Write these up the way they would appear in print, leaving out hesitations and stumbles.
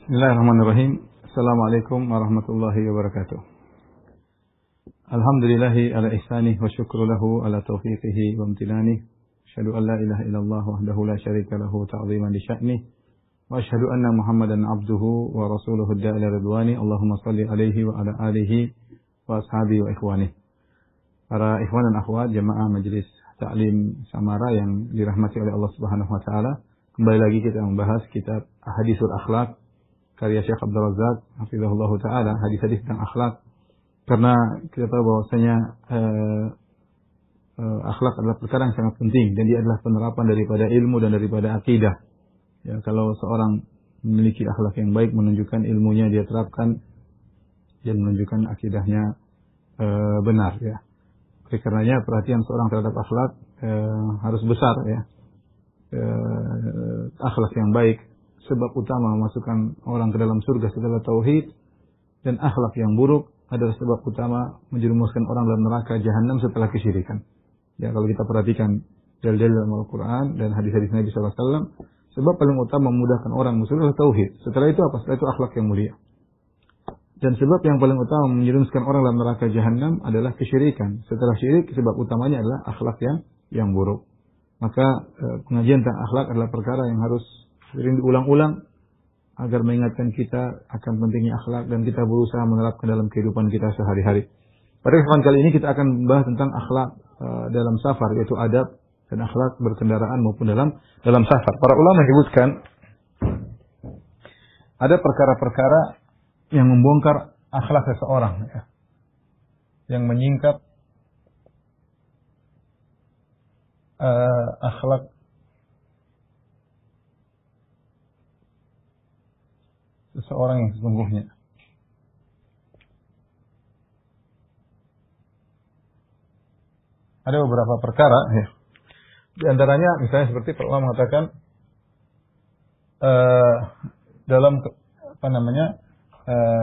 Bismillahirrahmanirrahim. Assalamualaikum warahmatullahi wabarakatuh. Alhamdulillahi ala ihsanih wa syukru lahu ala taufiqihi wa amtinani. Asyhadu an la ilaha illallah wahdahu la syarika lahu ta'ziman li sya'nih. Wa asyhadu anna Muhammadan abduhu wa rasuluhu ad-da'i ila ridwani. Allahumma shalli alaihi wa ala alihi wa ashabihi wa ikhwani. Para ikhwan dan akhwat jamaah Majelis Ta'lim Samara yang dirahmati oleh Allah Subhanahu wa taala, kembali lagi kita membahas kitab Ahaditsul Akhlaq karya Syekh Abdul Razak hafizahullah taala, hadis-hadis tentang akhlak. Karena kita tahu bahwasanya akhlak adalah perkara yang sangat penting dan dia adalah penerapan daripada ilmu dan daripada akidah. Ya, kalau seorang memiliki akhlak yang baik, menunjukkan ilmunya dia terapkan dan menunjukkan akidahnya benar, ya. Oleh karenanya perhatian seorang terhadap akhlak harus besar, ya. Akhlak yang baik sebab utama memasukkan orang ke dalam surga setelah tauhid, dan akhlak yang buruk adalah sebab utama menjerumuskan orang dalam neraka jahanam setelah kesyirikan. Ya, kalau kita perhatikan dalil-dalil dalam Al-Quran dan hadis-hadis Nabi SAW, sebab paling utama memudahkan orang masuk adalah tauhid. Setelah itu apa? Setelah itu akhlak yang mulia. Dan sebab yang paling utama menjerumuskan orang dalam neraka jahanam adalah kesyirikan. Setelah syirik, sebab utamanya adalah akhlak yang buruk. Maka pengajian tentang akhlak adalah perkara yang harus sering diulang-ulang agar mengingatkan kita akan pentingnya akhlak dan kita berusaha menerapkan dalam kehidupan kita sehari-hari. Pada kesempatan kali ini kita akan membahas tentang akhlak dalam safar, yaitu adab dan akhlak berkendaraan maupun dalam safar. Para ulama menyebutkan ada perkara-perkara yang membongkar akhlak seseorang, ya, yang menyingkap akhlak seseorang yang sesungguhnya. Ada beberapa perkara, ya. Di antaranya misalnya seperti para ulama mengatakan dalam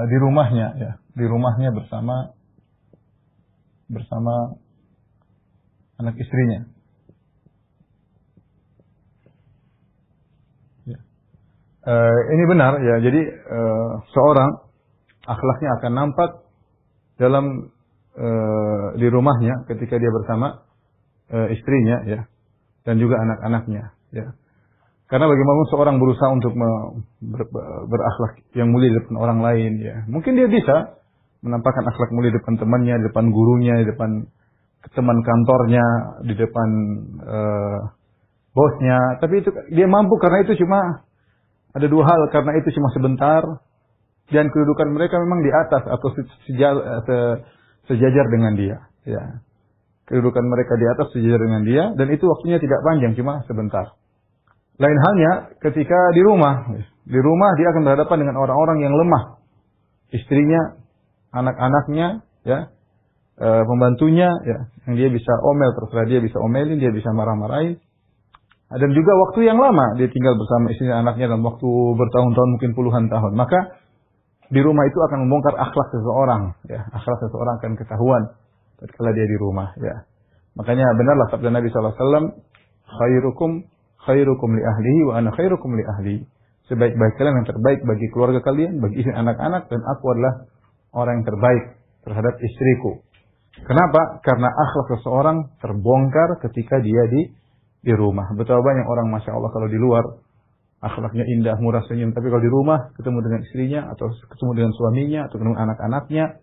di rumahnya, ya, di rumahnya bersama anak istrinya. Ini benar, ya. Jadi seorang akhlaknya akan nampak dalam di rumahnya ketika dia bersama istrinya, ya, dan juga anak-anaknya, ya. Karena bagaimanapun seorang berusaha untuk berakhlak yang mulia di depan orang lain, ya. Mungkin dia bisa menampakkan akhlak mulia di depan temannya, di depan gurunya, di depan teman kantornya, di depan bosnya, tapi itu dia mampu karena itu cuma ada dua hal, karena itu cuma sebentar dan kedudukan mereka memang di atas atau sejajar dengan dia, ya. Kedudukan mereka di atas sejajar dengan dia dan itu waktunya tidak panjang, cuma sebentar. Lain halnya ketika di rumah dia akan berhadapan dengan orang-orang yang lemah. Istrinya, anak-anaknya, ya, pembantunya, ya, yang dia bisa omel, terserah dia bisa omelin, dia bisa marah-marahin. Dan juga waktu yang lama dia tinggal bersama istrinya, anaknya dalam waktu bertahun-tahun, mungkin puluhan tahun. Maka di rumah itu akan membongkar akhlak seseorang, ya. Akhlak seseorang akan ketahuan ketika dia di rumah, ya. Makanya benarlah sabda Nabi SAW, khairukum li ahlihi wa ana khairukum li ahli. Sebaik-baik kalian yang terbaik bagi keluarga kalian, bagi istri anak-anak, dan aku adalah orang yang terbaik terhadap istriku. Kenapa? Karena akhlak seseorang terbongkar ketika dia di rumah. Betapa banyak orang, masya Allah, kalau di luar akhlaknya indah, murah, senyum, tapi kalau di rumah ketemu dengan istrinya atau ketemu dengan suaminya atau ketemu anak-anaknya,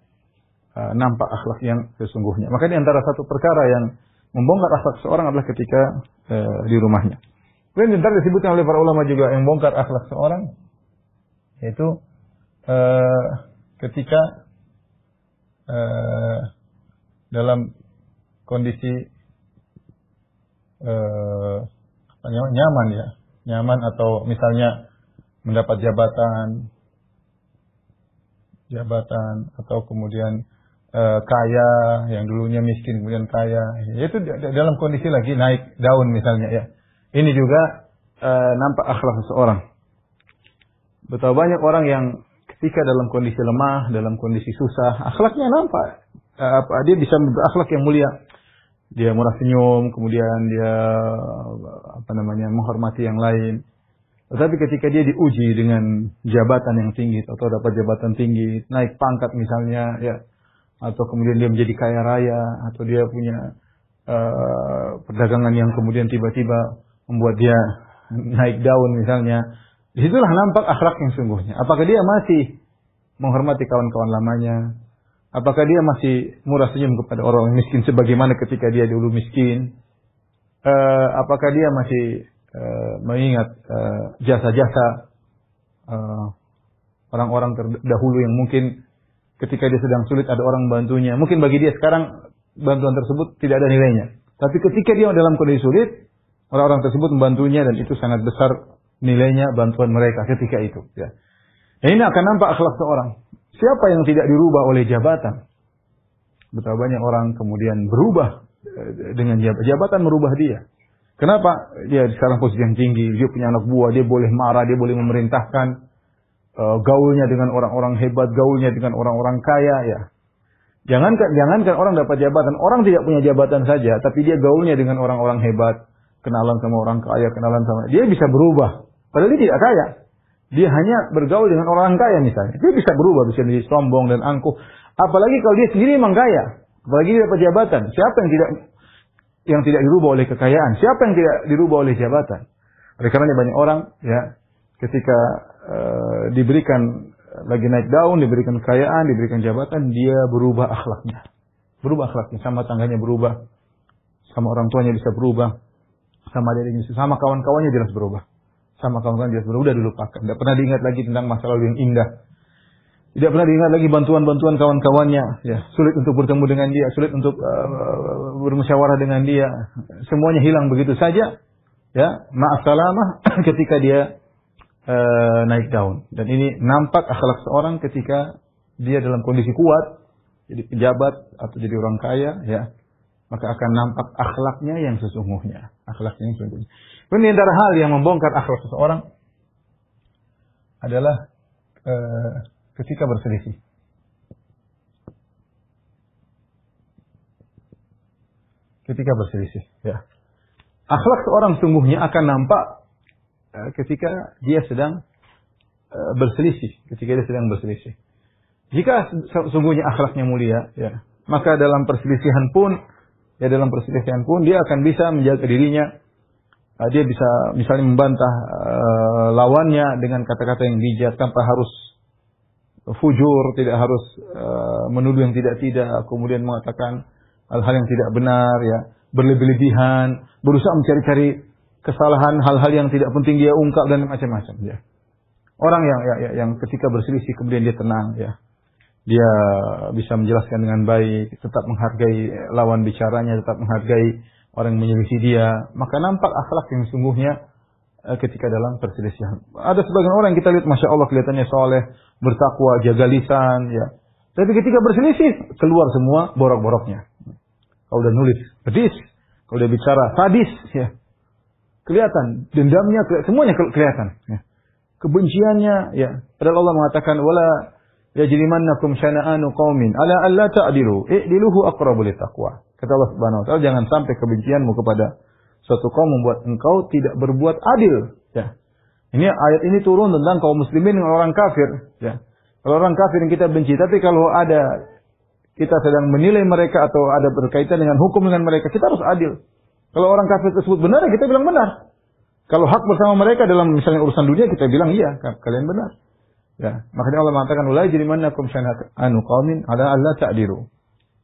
nampak akhlak yang sesungguhnya. Maka di antara satu perkara yang membongkar akhlak seorang adalah ketika di rumahnya. Kemudian bentar disebutkan oleh para ulama juga yang membongkar akhlak seorang, yaitu ketika dalam kondisi nyaman, ya, nyaman, atau misalnya mendapat jabatan atau kemudian kaya, yang dulunya miskin kemudian kaya, yaitu dalam kondisi lagi naik daun misalnya, ya. Ini juga nampak akhlak seseorang. Betapa banyak orang yang ketika dalam kondisi lemah, dalam kondisi susah, akhlaknya nampak. Dia bisa berakhlak yang mulia. Dia murah senyum, kemudian dia menghormati yang lain. Tetapi ketika dia diuji dengan jabatan yang tinggi atau dapat jabatan tinggi, naik pangkat misalnya, ya, atau kemudian dia menjadi kaya raya, atau dia punya perdagangan yang kemudian tiba-tiba membuat dia naik daun misalnya, disitulah nampak akhlak yang sungguhnya. Apakah dia masih menghormati kawan-kawan lamanya? Apakah dia masih murah senyum kepada orang miskin sebagaimana ketika dia dulu miskin? Apakah dia masih mengingat jasa-jasa orang-orang terdahulu yang mungkin ketika dia sedang sulit ada orang membantunya. Mungkin bagi dia sekarang bantuan tersebut tidak ada nilainya. Tapi ketika dia dalam kondisi sulit, orang-orang tersebut membantunya dan itu sangat besar nilainya bantuan mereka ketika itu. Ya. Ini akan nampak akhlak seorang. Siapa yang tidak dirubah oleh jabatan? Betapa banyak orang kemudian berubah dengan jabatan merubah dia. Kenapa? Dia sekarang posisi yang tinggi, dia punya anak buah, dia boleh marah, dia boleh memerintahkan, gaulnya dengan orang-orang hebat, gaulnya dengan orang-orang kaya, ya. Jangankan orang dapat jabatan, orang tidak punya jabatan saja, tapi dia gaulnya dengan orang-orang hebat, kenalan sama orang kaya, kenalan sama, dia bisa berubah. Padahal dia tidak kaya. Dia hanya bergaul dengan orang kaya misalnya. Dia bisa berubah, bisa menjadi sombong dan angkuh. Apalagi kalau dia sendiri memang kaya. Apalagi dia dapat jabatan. Siapa yang tidak dirubah oleh kekayaan? Siapa yang tidak dirubah oleh jabatan? Oleh karena banyak orang, ya, ketika diberikan lagi naik daun, diberikan kekayaan, diberikan jabatan, dia berubah akhlaknya. Berubah akhlaknya, sama tangganya berubah, sama orang tuanya bisa berubah, sama adiknya, sama kawan-kawannya jelas berubah. Sama kawan-kawan jelas berubah, udah dilupakan. Tidak pernah diingat lagi tentang masa lalu yang indah. Tidak pernah diingat lagi bantuan-bantuan kawan-kawannya. Ya, sulit untuk bertemu dengan dia, sulit untuk bermusyawarah dengan dia. Semuanya hilang begitu saja. Ya, ma'asalamah ketika dia naik daun. Dan ini nampak akhlak seorang ketika dia dalam kondisi kuat, jadi pejabat atau jadi orang kaya, ya, maka akan nampak akhlaknya yang sesungguhnya. Akhlaknya yang sesungguhnya. Ini antara hal yang membongkar akhlak seseorang adalah ketika berselisih. Ketika berselisih, ya. Akhlak seorang sungguhnya akan nampak ketika dia sedang berselisih, ketika dia sedang berselisih. Jika sungguhnya akhlaknya mulia, ya, maka dalam perselisihan pun dia akan bisa menjaga dirinya. Dia bisa misalnya membantah lawannya dengan kata-kata yang bijak tanpa harus fujur, tidak harus menuduh yang tidak-tidak, kemudian mengatakan hal-hal yang tidak benar, ya, berlebih-lebihan, berusaha mencari-cari kesalahan, hal-hal yang tidak penting dia ungkap dan macam-macam, ya. Orang yang ketika berselisih kemudian dia tenang, ya. Dia bisa menjelaskan dengan baik, tetap menghargai lawan bicaranya, tetap menghargai orang yang menyelisih dia, maka nampak akhlak yang sungguhnya ketika dalam perselisihan. Ada sebagian orang yang kita lihat, masya Allah, kelihatannya soleh, bertakwa, jaga lisan, ya. Tapi ketika berselisih, keluar semua borok-boroknya. Kalau udah nulis, pedis. Kalau dia bicara, sadis, ya. Kelihatan, dendamnya, semuanya kelihatan. Ya. Kebenciannya, ya. Padahal Allah mengatakan, wala yajrimannakum syana'anu qaumin ala alla ta'dilu i'diluhu aqrabu littaqwa. Kata Allah Subhanahu wa taala, jangan sampai kebencianmu kepada suatu kaum membuat engkau tidak berbuat adil, ya. Ini ayat ini turun tentang kaum muslimin dengan orang kafir, ya. Kalau orang kafir yang kita benci, tapi kalau ada kita sedang menilai mereka atau ada berkaitan dengan hukum dengan mereka, kita harus adil. Kalau orang kafir tersebut benar, kita bilang benar. Kalau hak bersama mereka dalam misalnya urusan dunia, kita bilang iya, kalian benar. Ya, makanya Allah mengatakan ulai jirimannakum syana'anu qaumin ala alla ta'dilu.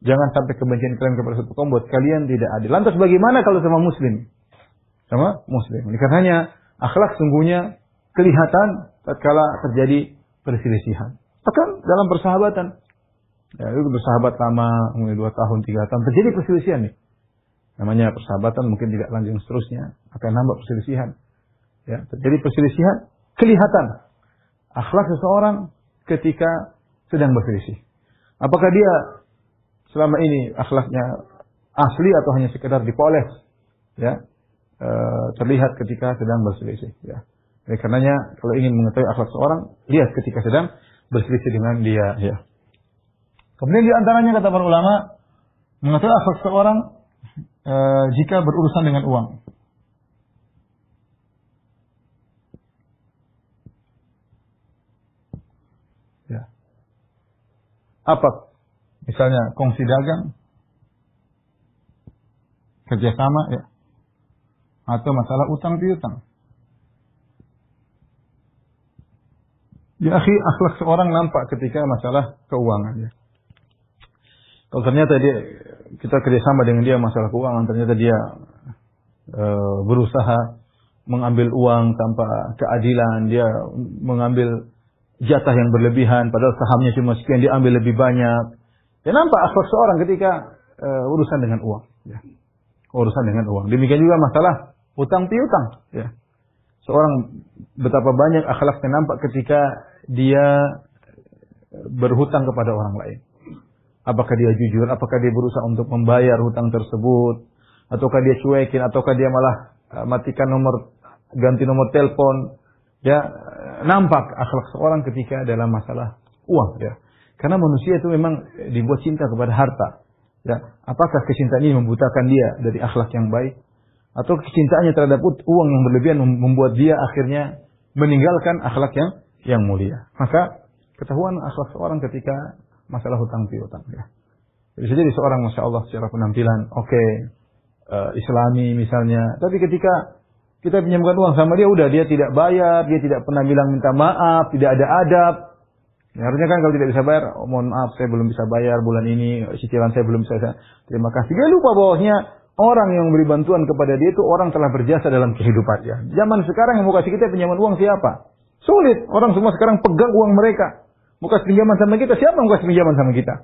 Jangan sampai kebencian kalian kepada satu kaum buat kalian tidak adil. Lantas bagaimana kalau sama muslim? Sama muslim. Ini karenanya akhlak sungguhnya kelihatan tatkala terjadi perselisihan. Bahkan dalam persahabatan. Ya, itu bersahabat lama, mulai 2 tahun, 3 tahun, terjadi perselisihan nih. Namanya persahabatan mungkin tidak lanjut seterusnya, akan nambah perselisihan. Ya, terjadi perselisihan, kelihatan akhlak seseorang ketika sedang berselisih. Apakah dia selama ini akhlaknya asli atau hanya sekedar dipoles, ya, terlihat ketika sedang berselisih, ya. Oleh karenanya kalau ingin mengetahui akhlak seorang, lihat ketika sedang berselisih dengan dia, ya. Kemudian di antaranya kata para ulama, mengetahui akhlak seorang jika berurusan dengan uang. Apa? Misalnya kongsi dagang, kerjasama, ya, atau masalah utang piutang. Ya akhi, akhlak seorang nampak ketika masalah keuangan. Ya. Kalau ternyata kita kerjasama dengan dia masalah keuangan, ternyata dia berusaha mengambil uang tanpa keadilan, dia mengambil jatah yang berlebihan, padahal sahamnya cuma sekian, dia ambil lebih banyak. Ya nampak akhlak seorang ketika urusan dengan uang. Ya. Urusan dengan uang. Demikian juga masalah utang piutang. Ya. Seorang betapa banyak akhlaknya nampak ketika dia berhutang kepada orang lain. Apakah dia jujur, apakah dia berusaha untuk membayar hutang tersebut, ataukah dia cuekin, ataukah dia malah matikan ganti nomor telepon. Ya, nampak akhlak seorang ketika dalam masalah uang. Ya. Karena manusia itu memang dibuat cinta kepada harta. Ya. Apakah kecintaan ini membutakan dia dari akhlak yang baik? Atau kecintaannya terhadap uang yang berlebihan membuat dia akhirnya meninggalkan akhlak yang mulia. Maka ketahuan akhlak seorang ketika masalah hutang piutang. Ya. Bisa jadi seorang Masya Allah secara penampilan Islami misalnya. Tapi ketika kita pinjamkan uang sama dia, udah dia tidak bayar, dia tidak pernah bilang minta maaf, tidak ada adab. Ya, harusnya kan kalau tidak bisa bayar, oh, mohon maaf saya belum bisa bayar bulan ini, cicilan saya belum bisa. Terima kasih. Dia lupa bahwasanya orang yang memberi bantuan kepada dia itu orang telah berjasa dalam kehidupannya. Zaman sekarang yang mau kasih kita pinjaman uang siapa? Sulit. Orang semua sekarang pegang uang mereka. Mau kasih pinjaman sama kita, siapa yang mau kasih pinjaman sama kita?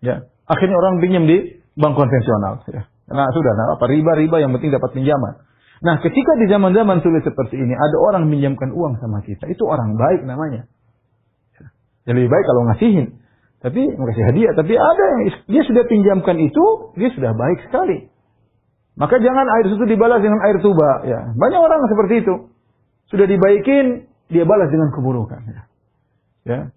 Ya. Akhirnya orang pinjam di bank konvensional. Ya. Nah sudah, riba yang penting dapat pinjaman. Nah ketika di zaman-zaman sulit seperti ini, ada orang meminjamkan uang sama kita. Itu orang baik namanya. Ya lebih baik kalau ngasihin. Tapi ngasih hadiah. Tapi ada yang dia sudah pinjamkan itu, dia sudah baik sekali. Maka jangan air susu dibalas dengan air tuba. Ya. Banyak orang seperti itu. Sudah dibaikin, dia balas dengan keburukan. Ya.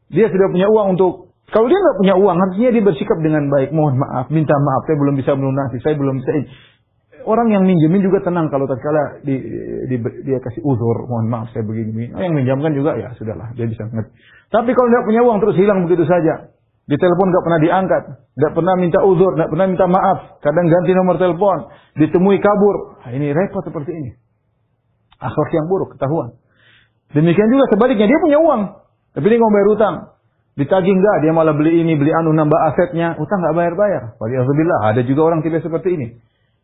Dia sudah punya uang untuk... Kalau dia nggak punya uang, harusnya dia bersikap dengan baik. Mohon maaf, minta maaf, saya belum bisa melunasi, saya belum bisa... Orang yang minjemin juga tenang kalau tatkala dia kasih uzur, mohon maaf saya begini. Yang minjamkan juga ya sudahlah, dia bisa ngerti. Tapi kalau nggak punya uang terus hilang begitu saja. Di telepon nggak pernah diangkat, nggak pernah minta uzur, nggak pernah minta maaf, kadang ganti nomor telepon, ditemui kabur. Nah, ini repot seperti ini. Akhlak yang buruk, ketahuan. Demikian juga sebaliknya, dia punya uang, tapi dia nggak bayar utang. Ditagih enggak, dia malah beli ini, beli anu, nambah asetnya, utang nggak bayar-bayar. Waliyahzubillah, ada juga orang tidak seperti ini.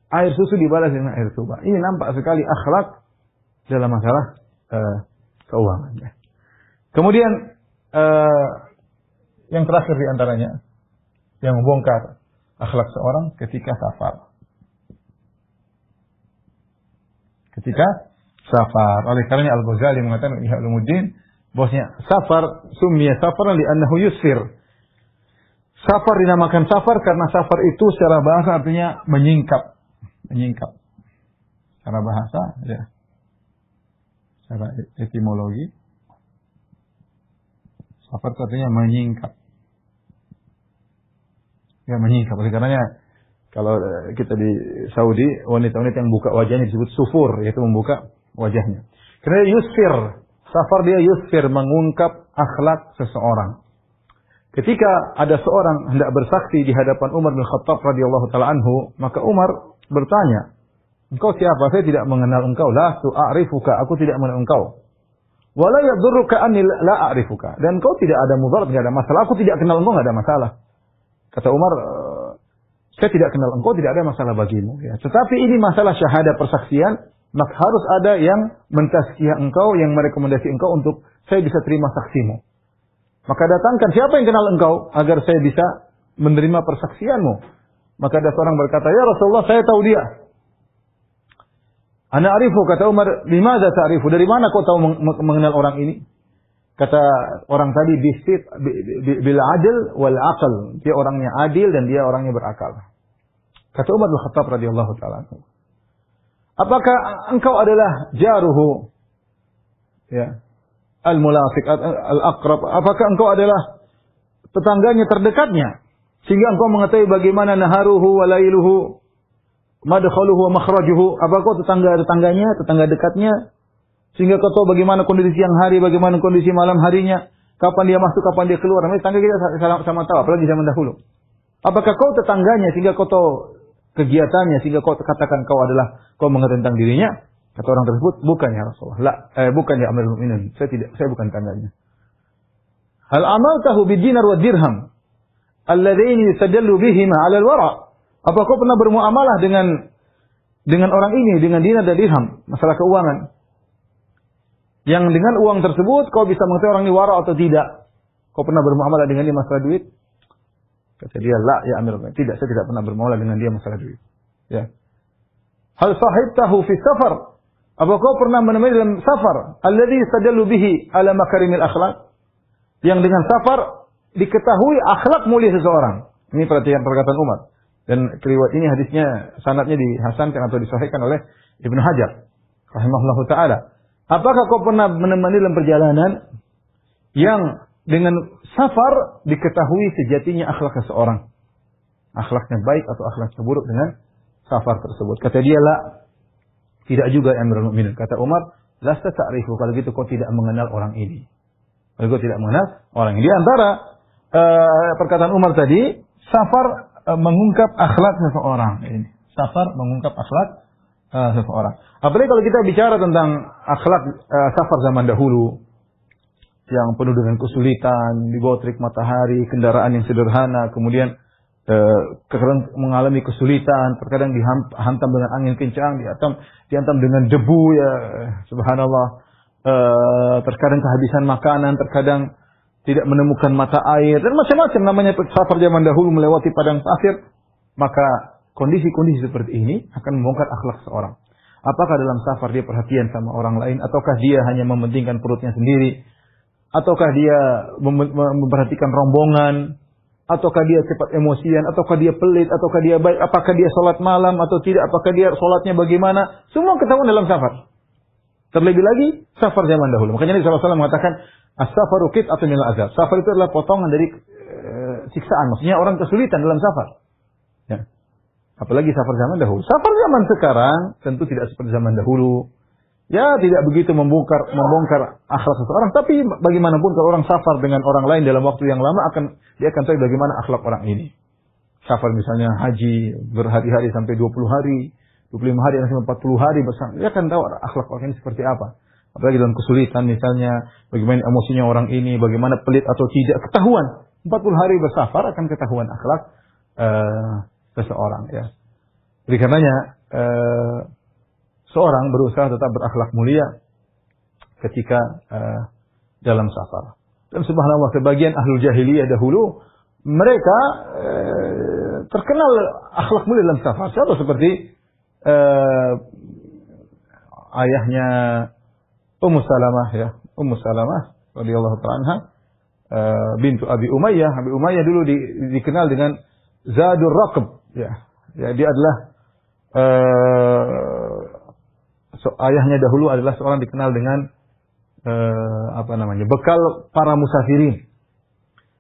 Air susu dibalas dengan air tuba. Ini nampak sekali akhlak dalam masalah keuangan. Kemudian yang terakhir di antaranya yang membongkar akhlak seorang ketika safar. Ketika safar. Oleh karena Al-Ghazali mengatakan Ihya Ulumuddin bahwasanya safar summiya safaran li'annahu yusfir. Safar dinamakan safar karena safar itu secara bahasa artinya menyingkap. Secara bahasa ya. Secara etimologi safar itu artinya menyingkap. Ya menyingkap. Oleh karenanya kalau kita di Saudi wanita-wanita yang buka wajahnya disebut sufur, yaitu membuka wajahnya. Karena yusfir, safar dia yusfir, mengungkap akhlak seseorang. Ketika ada seorang hendak bersaksi di hadapan Umar bin Khattab radhiyallahu taala anhu, maka Umar bertanya, "Engkau siapa? Saya tidak mengenal engkau." "La tu'arifuka, aku tidak mengenal engkau." "Wala yadurruka anni la a'rifuka." Dan engkau tidak ada mudarat, tidak ada masalah. Aku tidak kenal engkau, enggak ada masalah. Kata Umar, "Saya tidak kenal engkau, tidak ada masalah bagimu." Ya. Tetapi ini masalah syahadah persaksian, maka harus ada yang mentazkiyah engkau, yang merekomendasi engkau untuk saya bisa terima saksimu. Maka datangkan siapa yang kenal engkau agar saya bisa menerima persaksianmu. Maka ada seorang berkata, "Ya Rasulullah, saya tahu dia." "Ana arifu," kata Umar, "limadza ta'rifu?" Dari mana kau tahu mengenal orang ini? Kata orang tadi, bil adl wal aql. Dia orangnya adil dan dia orangnya berakal. Kata Umar bin Khattab radhiyallahu taala anhu, "Apakah engkau adalah jaruhu?" Ya. Al-mulafiq, al-aqrab. Apakah engkau adalah tetangganya terdekatnya? Sehingga engkau mengetahui bagaimana naharuhu wa lailuhu, madkhaluhu wa makhrajuhu. Apakah kau tetangga dekatnya? Sehingga kau tahu bagaimana kondisi siang hari, bagaimana kondisi malam harinya. kapan dia masuk, kapan dia keluar. Namanya tetangga kita sama tahu, apalagi zaman dahulu. Apakah kau tetangganya sehingga kau tahu kegiatannya, sehingga kau katakan kau mengerti tentang dirinya? Kata orang tersebut, bukan ya Rasulullah. Bukan ya Amirul Mukminin. Saya bukan tetangganya. Hal amaltahu bidinar wa dirham alladziini yustadallu bihima 'ala al-wara'. Apa kau pernah bermuamalah dengan orang ini, dengan dinar dan dirham, masalah keuangan? Yang dengan uang tersebut kau bisa mengetahui orang ini wara atau tidak. Kau pernah bermuamalah dengan dia masalah duit? Kata dia, la ya Amirul Mukminin. Tidak, saya tidak pernah bermuamalah dengan dia masalah duit. Ya. Hal sahibtahu fi safar. Apa kau pernah menemani dalam safar? Alladzi yastadallu bihi ala makarimil akhlaq. Yang dengan safar diketahui akhlak mulia seseorang. Ini perkataan Umar. Dan riwayat ini hadisnya sanadnya dihasankan atau disahihkan oleh Ibnu Hajar rahimahullahu taala. Apakah kau pernah menemani dalam perjalanan yang dengan safar diketahui sejatinya akhlak seseorang? Akhlaknya baik atau akhlaknya buruk dengan safar tersebut. Kata dia, la, tidak juga ya Amirul Mukminin. Kata Umar, lasta ta'rifu, kalau gitu kau tidak mengenal orang ini. Kalau kau tidak mengenal orang ini. Di antara perkataan Umar tadi, safar mengungkap akhlak seseorang. Ini. Safar mengungkap akhlak seseorang. Apalagi kalau kita bicara tentang akhlak safar zaman dahulu, yang penuh dengan kesulitan, di bawah terik matahari, kendaraan yang sederhana, kemudian terkadang mengalami kesulitan, terkadang dihantam dengan angin kencang, dihantam dengan debu, ya subhanallah, terkadang kehabisan makanan, terkadang tidak menemukan mata air, dan macam-macam namanya safar zaman dahulu melewati padang pasir. Maka kondisi-kondisi seperti ini akan membongkar akhlak seorang. Apakah dalam safar dia perhatian sama orang lain, ataukah dia hanya mementingkan perutnya sendiri, ataukah dia memperhatikan rombongan, ataukah dia cepat emosian, ataukah dia pelit, ataukah dia baik, apakah dia sholat malam atau tidak, apakah dia sholatnya bagaimana, semua ketahuan dalam safar. Terlebih lagi safar zaman dahulu. Makanya Nabi SAW mengatakan, as-safaru qit'atun minal azab. Safar itu adalah potongan dari siksaan. Maksudnya orang kesulitan dalam safar. Ya. Apalagi safar zaman dahulu. Safar zaman sekarang tentu tidak seperti zaman dahulu. Ya, tidak begitu membongkar akhlak seseorang. Tapi bagaimanapun kalau orang safar dengan orang lain dalam waktu yang lama, dia akan tahu bagaimana akhlak orang ini. Safar misalnya haji berhari-hari sampai 20 hari, 25 hari, sampai 40 hari bersama. Dia akan tahu akhlak orang ini seperti apa. Apalagi dalam kesulitan misalnya, bagaimana emosinya orang ini, bagaimana pelit atau tidak, ketahuan. 40 hari bersafar akan ketahuan akhlak seseorang. Ya. Jadi karenanya, seorang berusaha tetap berakhlak mulia ketika dalam safar. Dan subhanallah, sebagian ahlul jahiliyah dahulu, mereka terkenal akhlak mulia dalam safar. Contoh seperti ayahnya Ummu Salamah, ya, Ummu Salamah radhiyallahu ta'ala anha, bintu Abi Umayyah. Abi Umayyah dulu dikenal dengan Zadur Raqab, ya. Ya, dia adalah ayahnya dahulu adalah seorang dikenal dengan bekal para musafirin.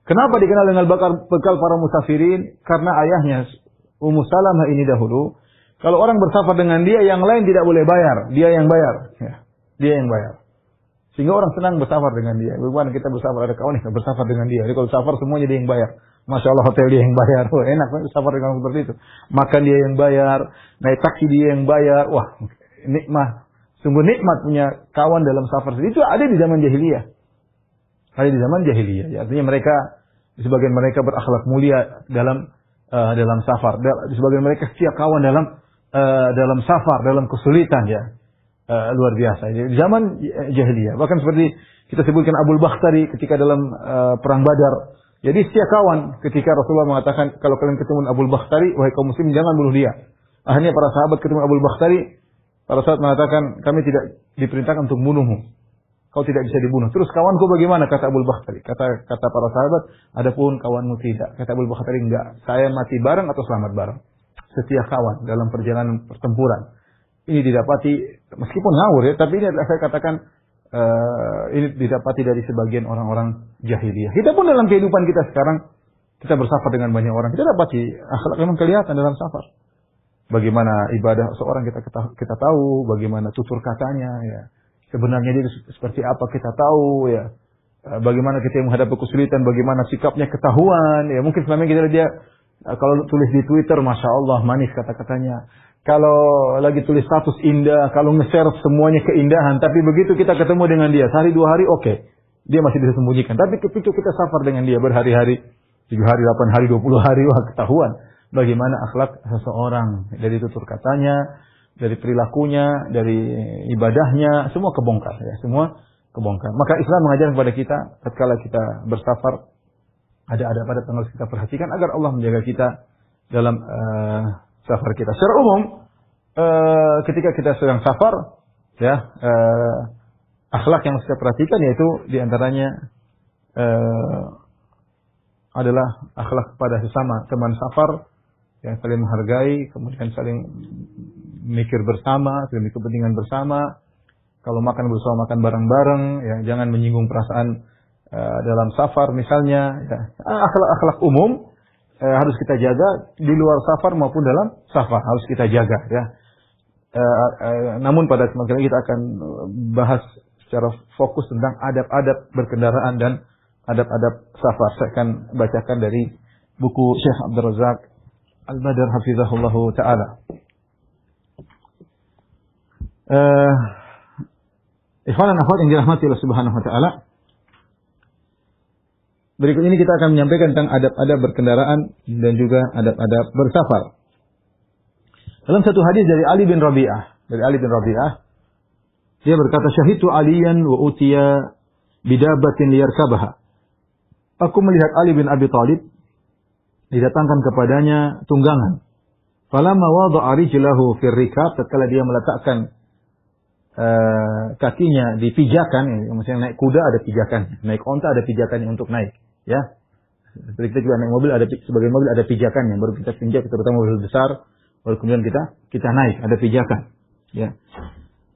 Kenapa dikenal dengan bekal para musafirin? Karena ayahnya Ummu Salamah ini dahulu, kalau orang bersafar dengan dia, yang lain tidak boleh bayar, dia yang bayar. Ya. Dia yang bayar. Sehingga orang senang bersafar dengan dia. Bagaimana kita bersafar, ada kawan yang bersafar dengan dia. Jadi kalau safar semuanya dia yang bayar. Masya Allah, hotel dia yang bayar. Wah, enak bersafar dengan seperti itu. Makan dia yang bayar, naik taksi dia yang bayar. Wah, nikmat. Sungguh nikmat punya kawan dalam safar. Itu ada di zaman jahiliyah. Ada di zaman jahiliyah. Ya, artinya sebagian mereka berakhlak mulia dalam safar. Sebagian mereka setia kawan dalam safar, dalam kesulitan, ya. Luar biasa. Di zaman jahiliyah. Bahkan seperti kita sebutkan Abul Bakhtari ketika dalam perang Badar. Jadi setia kawan ketika Rasulullah mengatakan, kalau kalian ketemu Abul Bakhtari, wahai kaum muslim, jangan bunuh dia. Akhirnya para sahabat ketemu Abul Bakhtari, para sahabat mengatakan, kami tidak diperintahkan untuk membunuhmu. Kau tidak bisa dibunuh. Terus kawanku bagaimana? Kata Abul Bakhtari. Kata para sahabat, adapun kawanmu tidak. Kata Abul Bakhtari, enggak. Saya mati bareng atau selamat bareng. Setia kawan dalam perjalanan pertempuran. Ini didapati, meskipun ngawur ya, tapi ini adalah saya katakan, ini didapati dari sebagian orang-orang jahiliyah. Kita pun dalam kehidupan kita sekarang, kita bersafar dengan banyak orang, kita dapati akhlak memang kelihatan dalam safar. Bagaimana ibadah seorang kita tahu, bagaimana tutur katanya, ya. Sebenarnya dia seperti apa kita tahu, ya. bagaimana kita menghadapi kesulitan, bagaimana sikapnya ketahuan. Ya mungkin selama ini kita lihat dia kalau tulis di Twitter, masya Allah manis kata-katanya. Kalau lagi tulis status indah, kalau nge-share semuanya keindahan. Tapi begitu kita ketemu dengan dia, sehari 2 hari oke. Dia masih bisa sembunyikan. Tapi ketika kita safar dengan dia berhari-hari, 7 hari, 8 hari, 20 hari, wah ketahuan. Bagaimana akhlak seseorang. Dari tutur katanya, dari perilakunya, dari ibadahnya, semua kebongkar. Ya, semua kebongkar. Maka Islam mengajar kepada kita, tatkala kita bersafar, ada adab-adab yang harus kita perhatikan agar Allah menjaga kita dalam safar kita. Secara umum, ketika kita sedang safar, ya, akhlak yang harus kita perhatikan yaitu diantaranya adalah akhlak pada sesama teman safar, yang saling menghargai, kemudian saling mikir bersama, saling kepentingan bersama. Kalau makan bersama, makan bareng-bareng, ya, jangan menyinggung perasaan dalam safar misalnya. Ya. Akhlak-akhlak umum harus kita jaga di luar safar maupun dalam safar harus kita jaga. Ya. Namun pada kesempatan kita akan bahas secara fokus tentang adab-adab berkendaraan dan adab-adab safar. Saya akan bacakan dari buku Syekh Abdul Razak Al-Badr hafizahullahu ta'ala. Ikhwan dan akhwat yang dirahmati Allah Subhanahu wa taala. Berikut ini kita akan menyampaikan tentang adab-adab berkendaraan dan juga adab-adab bersafar. Dalam satu hadis dari Ali bin Rabi'ah, dia berkata, "Syahidtu Aliyan wa utiya bidabatin liyarkabaha." Aku melihat Ali bin Abi Thalib didatangkan kepadanya tunggangan. Falamma wada'a rijlahu fir rikab, tatkala dia meletakkan kakinya di pijakan, misalnya naik kuda ada pijakan, naik onta ada pijakannya untuk naik, ya. Seperti kita juga naik mobil ada sebagian mobil ada pijakannya, baru kita pinjak, terutama mobil besar, baru kemudian kita naik, ada pijakan, ya.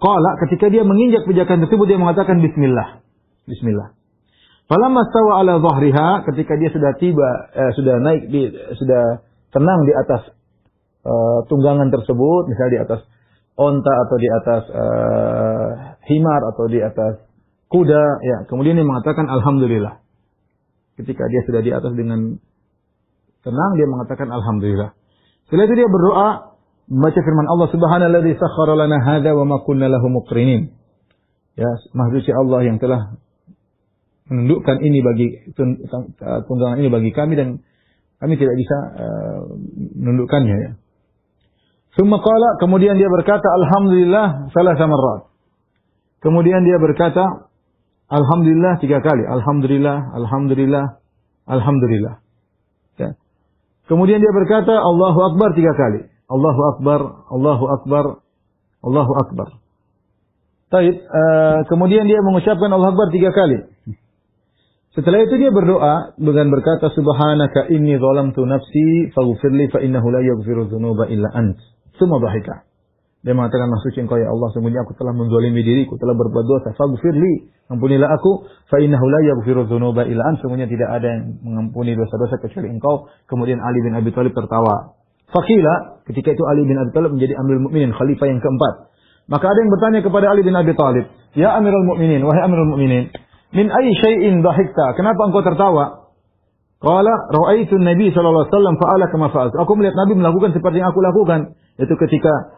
Qala, ketika dia menginjak pijakan tersebut dia mengatakan bismillah. Bismillah. Falamma stawa ala dhahriha, ketika dia sudah sudah naik sudah tenang di atas tunggangan tersebut, misalnya di atas onta atau di atas himar atau di atas kuda, ya. Kemudian dia mengatakan alhamdulillah. Ketika dia sudah di atas dengan tenang, dia mengatakan alhamdulillah. Setelah itu dia berdoa, membaca firman Allah Subhanalladzi sakhkhara lana hadza wa ma kunna lahu muqrinin. Ya, maha suci Allah yang telah menundukkan ini bagi tunggangan ini bagi kami dan kami tidak bisa menundukkannya, ya. Summa qala, kemudian dia berkata alhamdulillah salasa marrat. Kemudian dia berkata alhamdulillah 3 kali. Alhamdulillah, alhamdulillah, alhamdulillah. Ya. Kemudian dia berkata Allahu akbar 3 kali. Allahu akbar, Allahu akbar, Allahu akbar. Baik, kemudian dia mengucapkan Allahu akbar 3 kali. Setelah itu dia berdoa dengan berkata subhanaka inni zalamtu nafsi faghfirli fa innahu la yaghfiru dzunuba illa ant. Semua bahika. Dia mengatakan, maha suci Engkau ya Allah, sesungguhnya aku telah menzalimi diriku, telah berbuat dosa. Faghfirli, ampunilah aku. Fa innahu la yaghfiru dzunuba illa ant. Sesungguhnya tidak ada yang mengampuni dosa-dosa kecuali Engkau. Kemudian Ali bin Abi Thalib tertawa. Faqila, ketika itu Ali bin Abi Thalib menjadi Amirul Mukminin, khalifah yang keempat. Maka ada yang bertanya kepada Ali bin Abi Thalib, "Ya Amirul Mukminin, wahai Amirul Mukminin, min ayyi syai'in dhahikta? Kenapa engkau tertawa?" Qala, "Ra'aitu Nabi sallallahu alaihi wasallam fa'ala kama fa'altu." Aku melihat Nabi melakukan seperti yang aku lakukan. Itu ketika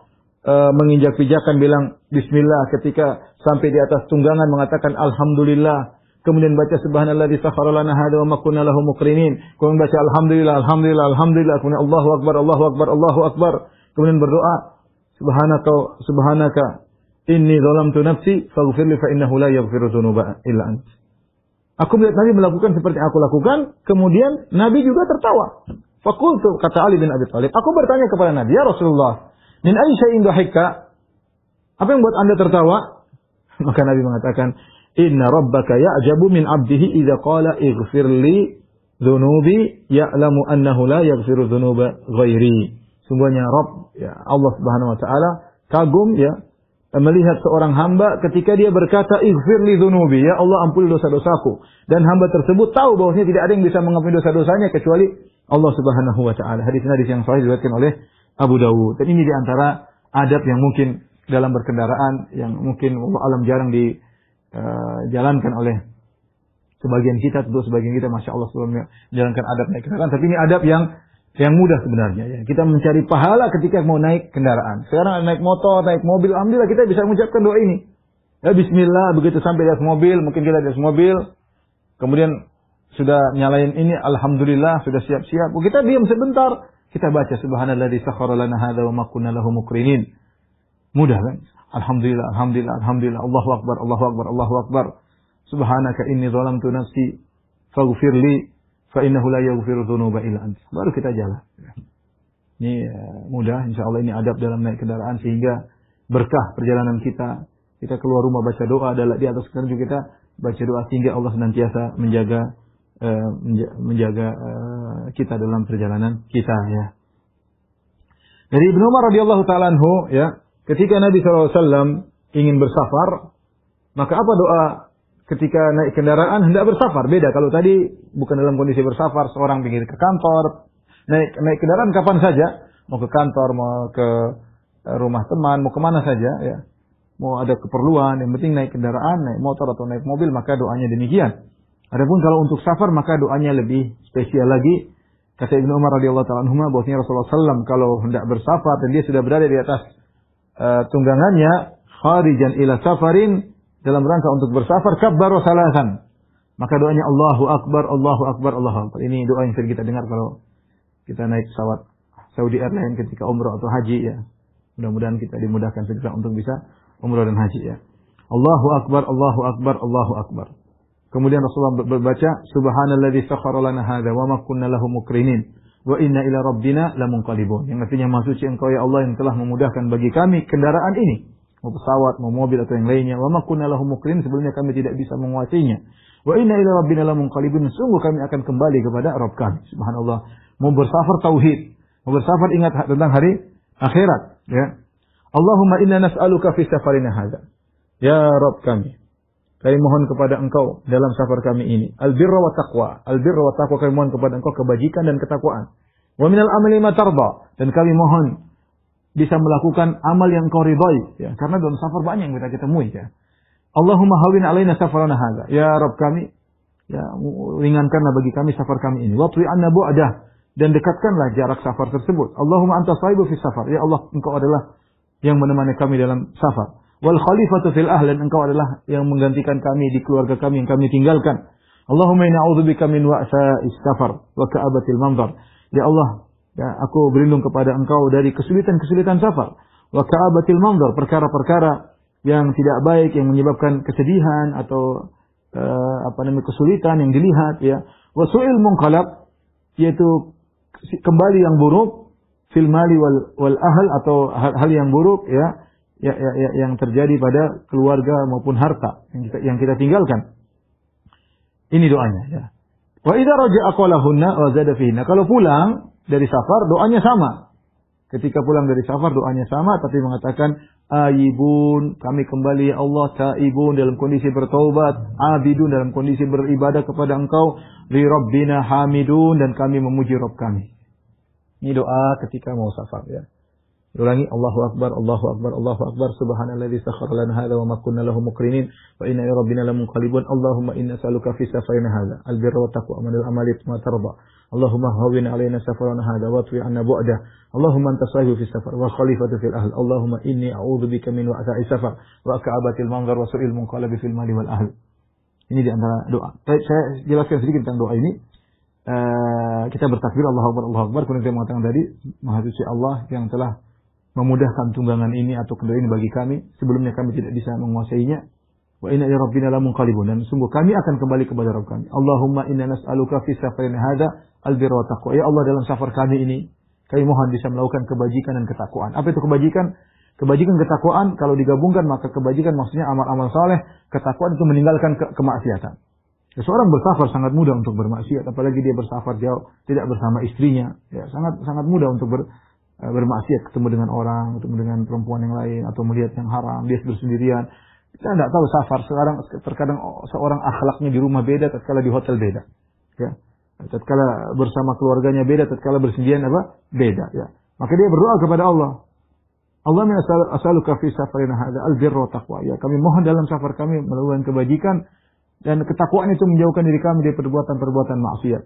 menginjak pijakan bilang bismillah, ketika sampai di atas tunggangan mengatakan alhamdulillah, kemudian baca subhanalladzi sakhkhara lana hadza wa ma kunna lahu muqrinin, kemudian baca alhamdulillah, alhamdulillah, alhamdulillah, kemudian Allahu akbar, Allahu akbar, Allahu akbar, kemudian berdoa subhanaka inni zalamtu nafsi faghfirli fa innahu la yaghfiru dzunuba illa ant. Aku melihat Nabi melakukan seperti yang aku lakukan, kemudian Nabi juga tertawa. Faqultu, kata Ali bin Abi Thalib, aku bertanya kepada Nabi, "Ya Rasulullah, min ayyi syai'in dhahikta?" Apa yang buat Anda tertawa? Maka Nabi mengatakan, "Inna rabbaka ya'jabu min 'abdihi idza qala ighfir li dhunubi ya'lamu annahu la yaghfiru dhunuba ghairi." Sungguhnya Rabb, ya Allah Subhanahu wa taala kagum, ya, melihat seorang hamba ketika dia berkata ighfir li dhunubi, ya Allah ampuni dosa-dosaku, dan hamba tersebut tahu bahwasanya tidak ada yang bisa mengampuni dosa-dosanya kecuali Allah Subhanahu wa taala. Hadis yang sahih diriwayatkan oleh Abu Dawud. Dan ini di antara adab yang mungkin dalam berkendaraan yang mungkin Allah alam jarang dijalankan oleh Sebagian kita, tentu sebagian kita, Masya Allah, sebelum menjalankan adab naik kendaraan. Tapi ini adab yang mudah sebenarnya. Ya. Kita mencari pahala ketika mau naik kendaraan. Sekarang naik motor, naik mobil, alhamdulillah kita bisa mengucapkan doa ini. Ya, Bismillah, begitu sampai di atas mobil, mungkin kita di atas mobil, kemudian sudah nyalain ini, alhamdulillah, sudah siap-siap. Kita diam sebentar, kita baca subhanalladzi sakhkhara lana hadza wa ma kunna lahu muqrinin. Mudah kan? Alhamdulillah, alhamdulillah, alhamdulillah, Allahu akbar, Allahu akbar, Allahu akbar. Subhanaka inni zalamtu nafsi faghfir li fa innahu la yaghfiru dzunuba illa anta. Baru kita jalan. Ini mudah, insyaallah ini adab dalam naik kendaraan sehingga berkah perjalanan kita. Kita keluar rumah baca doa, adalah di atas kendaraan juga kita baca doa sehingga Allah senantiasa menjaga kita dalam perjalanan kita ya. Dari Ibnu Umar radhiyallahu taala anhu ya, ketika Nabi SAW ingin bersafar, maka apa doa ketika naik kendaraan hendak bersafar? Beda kalau tadi bukan dalam kondisi bersafar, seorang ingin ke kantor, naik kendaraan kapan saja, mau ke kantor, mau ke rumah teman, mau kemana saja ya. Mau ada keperluan, yang penting naik kendaraan, naik motor atau naik mobil, maka doanya demikian. Adapun kalau untuk safar, maka doanya lebih spesial lagi. Kata Ibnu Umar radhiyallahu ta'ala anhuma, bahwasanya Rasulullah SAW kalau hendak bersafar dan dia sudah berada di atas tunggangannya, kharijan ila safarin, dalam rangka untuk bersafar, kabbaru salasan. Maka doanya Allahu Akbar, Allahu Akbar, Allahu Akbar. Ini doa yang sering kita dengar kalau kita naik pesawat Saudi Airlines ketika umrah atau haji ya. Mudah-mudahan kita dimudahkan segera untuk bisa umrah dan haji ya. Allahu Akbar, Allahu Akbar, Allahu Akbar. Kemudian Rasulullah berbaca, Subhanalladzi sakhkhara lana hadza wa ma kunna lahu muqrinin wa inna ila rabbina lamunqalibun. Yang artinya maha suci Engkau ya Allah yang telah memudahkan bagi kami kendaraan ini, mau pesawat, mau mobil atau yang lainnya. Wa ma kunna lahu muqrinin, sebelumnya kami tidak bisa menguasainya. Wa inna ila rabbina lamunqalibun, sungguh kami akan kembali kepada Rabb kami. Subhanallah. Mau bersafar tauhid, mau bersafar ingat tentang hari akhirat ya. Allahumma inna nas'aluka fi safarina hadza. Ya Rabb kami mohon kepada Engkau dalam safar kami ini. Al-birra wa taqwa. Al-birra wa taqwa, kami mohon kepada Engkau kebajikan dan ketakwaan. Wa minal amali ma tarda. Dan kami mohon bisa melakukan amal yang Engkau ridhai ya, karena dalam safar banyak yang kita temui ya. Allahumma hawwin alaina safarana hadza. Ya Rabb kami, ya ringankanlah bagi kami safar kami ini. Wa twi anna bu'dah, dan dekatkanlah jarak safar tersebut. Allahumma anta sahibu fi safar. Ya Allah, Engkau adalah yang menemani kami dalam safar. Wal khalifatu fil ahl, dan Engkau adalah yang menggantikan kami di keluarga kami yang kami tinggalkan. Allahumma inna a'udzubika min wa'sa'is safar wa ka'abatil manzar. Ya Allah, ya aku berlindung kepada Engkau dari kesulitan-kesulitan safar. Wa ka'abatil manzar, perkara-perkara yang tidak baik yang menyebabkan kesedihan atau kesulitan yang dilihat ya. Wa su'il munqalab, yaitu kembali yang buruk, fil mali wal ahl, atau hal yang buruk ya, yang terjadi pada keluarga maupun harta yang kita tinggalkan. Ini doanya ya. Wa idza raja'a qalahunna wa zada fihinna. Kalau pulang dari safar doanya sama. Ketika pulang dari safar doanya sama, tapi mengatakan aibun, kami kembali ya Allah, taibun dalam kondisi bertaubat, abidun dalam kondisi beribadah kepada Engkau, li rabbina hamidun, dan kami memuji Rabb kami. Ini doa ketika mau safar ya. Ulangi, Allahu Akbar, Allahu Akbar, Allahu Akbar, Subhanalladzi sakhkhara lana hadza wa ma kunna lahu muqrinin wa inna ila rabbina lamunqalibun. Allahumma inna nas'aluka fi safarina hadza al-birra wa taqwa wa min al-amali ma tarda. Allahumma hawwin 'alaina safarana hadza wa twi 'anna bu'dah. Allahumma anta sahibu fi safar wa khalifatu fil ahl. Allahumma inni a'udzu bika min wa'sa'i safar wa ka'abatil manzar wa su'il munqalabi fil mali wal ahl. Ini di antara doa. Saya jelaskan sedikit tentang doa ini. Kita bertakbir Allahu Akbar, Allahu Akbar, kemudian kita mengatakan tadi, Maha Suci Allah yang telah memudahkan tunggangan ini atau kendaraan ini bagi kami, sebelumnya kami tidak bisa menguasainya. Wa inna ila rabbina lamunqalibun, dan sungguh kami akan kembali kepada Rabb kami. Allahumma inna nas'aluka fi safarina hadza al-birra wa taqwa. Ya Allah, dalam safar kami ini kami mohon bisa melakukan kebajikan dan ketakwaan. Apa itu kebajikan? Kebajikan ketakwaan kalau digabungkan maka kebajikan maksudnya amal-amal saleh, ketakwaan itu meninggalkan kemaksiatan. Seorang bersafar sangat mudah untuk bermaksiat, apalagi dia bersafar jauh tidak bersama istrinya, ya sangat mudah untuk bermaksiat, ketemu dengan orang, ketemu dengan perempuan yang lain, atau melihat yang haram, dia bersendirian. Kita tidak tahu safar. Sekarang terkadang seorang akhlaknya di rumah beda, tatkala di hotel beda. Ya. Tatkala bersama keluarganya beda, tatkala bersendirian beda. Ya. Maka dia berdoa kepada Allah. Allahumma as'aluka fi safarina hadza al-birra wa taqwa. Ya, kami mohon dalam safar kami melakukan kebajikan Dan ketakwaan itu menjauhkan diri kami dari perbuatan-perbuatan maksiat.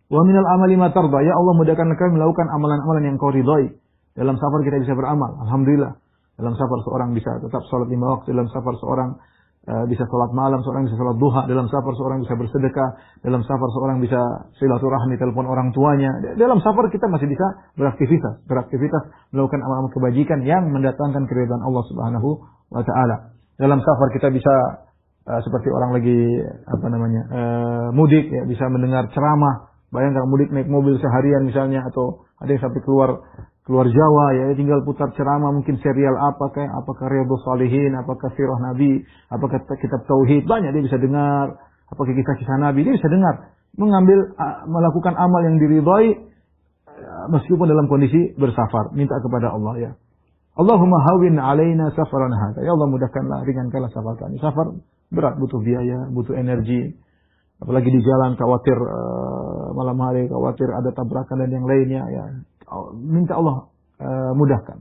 Wa minal amali ma tarda, ya Allah mudahkanlah kami melakukan amalan-amalan yang Kau ridhai. Dalam safar kita bisa beramal, alhamdulillah. Dalam safar seorang bisa tetap salat 5 waktu, dalam safar seorang bisa salat malam, seorang bisa salat duha, dalam safar seorang bisa bersedekah, dalam safar seorang bisa silaturahmi, telepon orang tuanya. Dalam safar kita masih bisa beraktivitas melakukan amal-amal kebajikan yang mendatangkan keridhaan Allah Subhanahu wa taala. Dalam safar kita bisa seperti orang lagi mudik ya, bisa mendengar ceramah. Bayangkan mudik naik mobil seharian misalnya, atau ada yang sampai keluar Jawa ya, tinggal putar ceramah, mungkin serial apakah Riyadhus Shalihin, apakah sirah Nabi, apakah kitab tauhid, banyak dia bisa dengar, apakah kisah-kisah Nabi, dia bisa dengar, melakukan amal yang diridhai meskipun dalam kondisi bersafar, minta kepada Allah ya. Allahumma hawwin alaina safarana hadza. Ya Allah mudahkanlah, ringankanlah safar kami. Safar berat, butuh biaya, butuh energi. Apalagi di jalan khawatir malam hari, khawatir ada tabrakan dan yang lainnya ya. Minta Allah mudahkan.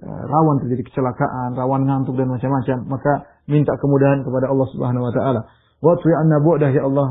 Rawan terjadi kecelakaan, rawan ngantuk dan macam-macam, maka minta kemudahan kepada Allah Subhanahu wa taala. Wa tu'i anna bu'dah, ya Allah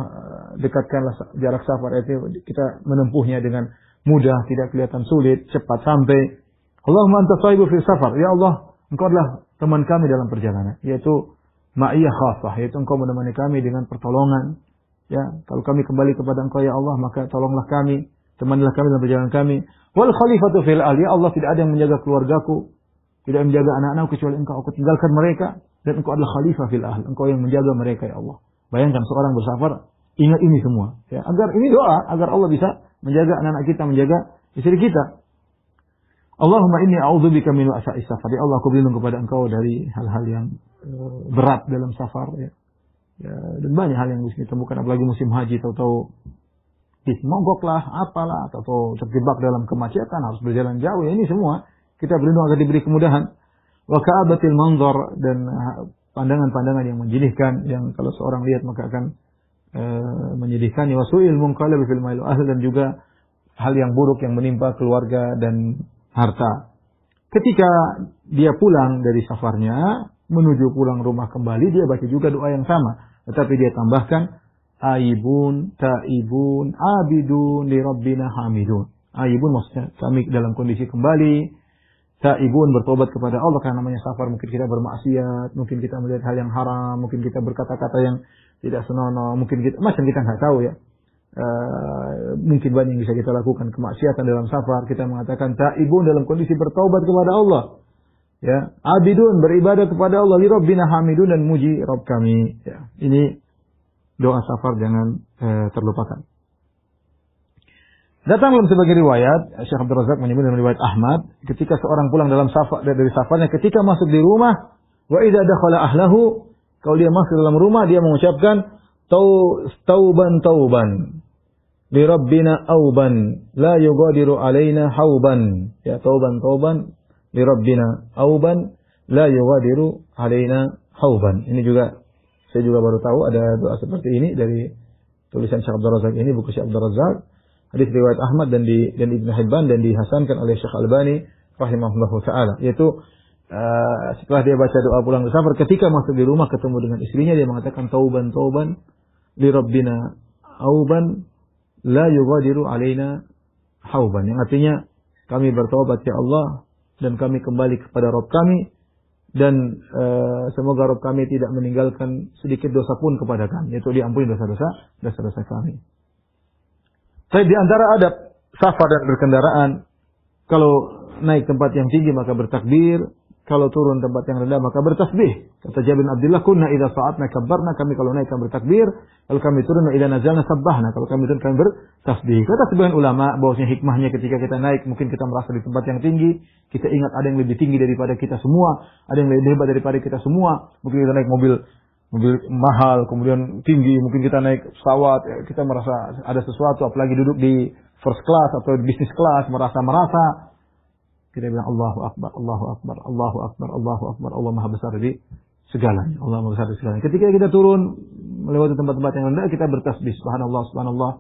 dekatkanlah jarak safar itu, kita menempuhnya dengan mudah, tidak kelihatan sulit, cepat sampai. Allahumma anta sahibu fi safar, ya Allah Engkau adalah teman kami dalam perjalanan, yaitu ma'iyah khasah, yaitu Engkau menemani kami dengan pertolongan. Ya, kalau kami kembali kepada Engkau ya Allah, maka tolonglah kami, temanilah kami dalam perjalanan kami. Wal khalifatu fil al, ya Allah tidak ada yang menjaga keluargaku, tidak menjaga anak-anakku kecuali Engkau. Aku tinggalkan mereka dan Engkau adalah khalifah fil ahl, Engkau yang menjaga mereka ya Allah. Bayangkan seorang bersafar ingat ini semua, ya, agar ini doa agar Allah bisa menjaga anak-anak kita, menjaga istri kita. Allahumma inni a'udzubika min wa'sa'is safar. Ya Allah, aku berlindung kepada Engkau dari hal-hal yang berat dalam safar ya. Ya, dan banyak hal yang bisa ditemukan, apalagi musim haji, tahu-tahu mogok lah, apalah, atau terjebak dalam kemacetan, harus berjalan jauh. Ya, ini semua kita berlindung agar diberi kemudahan. Wa ka'abatil manzar, dan pandangan-pandangan yang menjadikan, yang kalau seorang lihat maka akan menyedihkan. Wa su'il munqalib fil mail ahl, dan juga hal yang buruk yang menimpa keluarga dan harta. Ketika dia pulang dari safarnya menuju pulang rumah kembali, dia baca juga doa yang sama, tetapi dia tambahkan aibun, taibun, abidun, li rabbina hamidun. Aibun maksudnya kami dalam kondisi kembali, taibun bertobat kepada Allah karena namanya safar, mungkin kita bermaksiat, mungkin kita melihat hal yang haram, mungkin kita berkata-kata yang tidak senonoh, mungkin kita macam kita nggak tahu ya. Mungkin banyak yang bisa kita lakukan kemaksiatan dalam safar. Kita mengatakan taibun dalam kondisi bertaubat kepada Allah. Ya, abidun beribadah kepada Allah, li rabbina hamidun, dan muji Rabb kami. Ya, ini doa safar jangan terlupakan. Datang dalam sebagai riwayat, Syekh Abdul Razak menyebut dalam riwayat Ahmad, ketika seorang pulang dalam safar, dari safarnya, ketika masuk di rumah, wa idza dakhala ahlahu, kalau dia masuk dalam rumah dia mengucapkan tauban li rabbina auban la yughadiru alaina hauban. Ya, tauban li rabbina auban la yughadiru alaina hauban. Ini juga saya juga baru tahu ada doa seperti ini dari tulisan Syekh Abdul Razak ini, buku Syekh Abdul Razak, hadis riwayat Ahmad dan Ibnu Hibban, dan dihasankan oleh Syekh Albani rahimahullahu taala, yaitu setelah dia baca doa pulang dari safar, ketika masuk di rumah ketemu dengan istrinya, dia mengatakan tauban li rabbina auban la yughadiru alaina hauban, yang artinya kami bertobat ya Allah dan kami kembali kepada Rabb kami, dan semoga Rabb kami tidak meninggalkan sedikit dosa pun kepada kami, yaitu diampuni dosa-dosa kami. Di antara adab safar dan berkendaraan, kalau naik tempat yang tinggi maka bertakbir, kalau turun tempat yang rendah maka bertasbih. Kata Jabir bin Abdullah, kunna idza sa'atna kabbarna, kami kalau naik kami bertakbir, kalau kami turun idza nazalna sabbahna, kalau kami turun kami bertasbih. Kata sebagian ulama bahwasanya hikmahnya ketika kita naik, mungkin kita merasa di tempat yang tinggi, kita ingat ada yang lebih tinggi daripada kita semua, ada yang lebih hebat daripada kita semua. Mungkin kita naik mobil mahal, kemudian tinggi, mungkin kita naik pesawat, ya, kita merasa ada sesuatu, apalagi duduk di first class atau business class, merasa kita bilang Allahu Akbar, Allahu Akbar, Allahu Akbar, Allahu Akbar, Allah Maha Besar di segalanya, Allah Maha Besar di segalanya. Ketika kita turun melewati tempat-tempat yang rendah, kita bertasbih, subhanallah, subhanallah,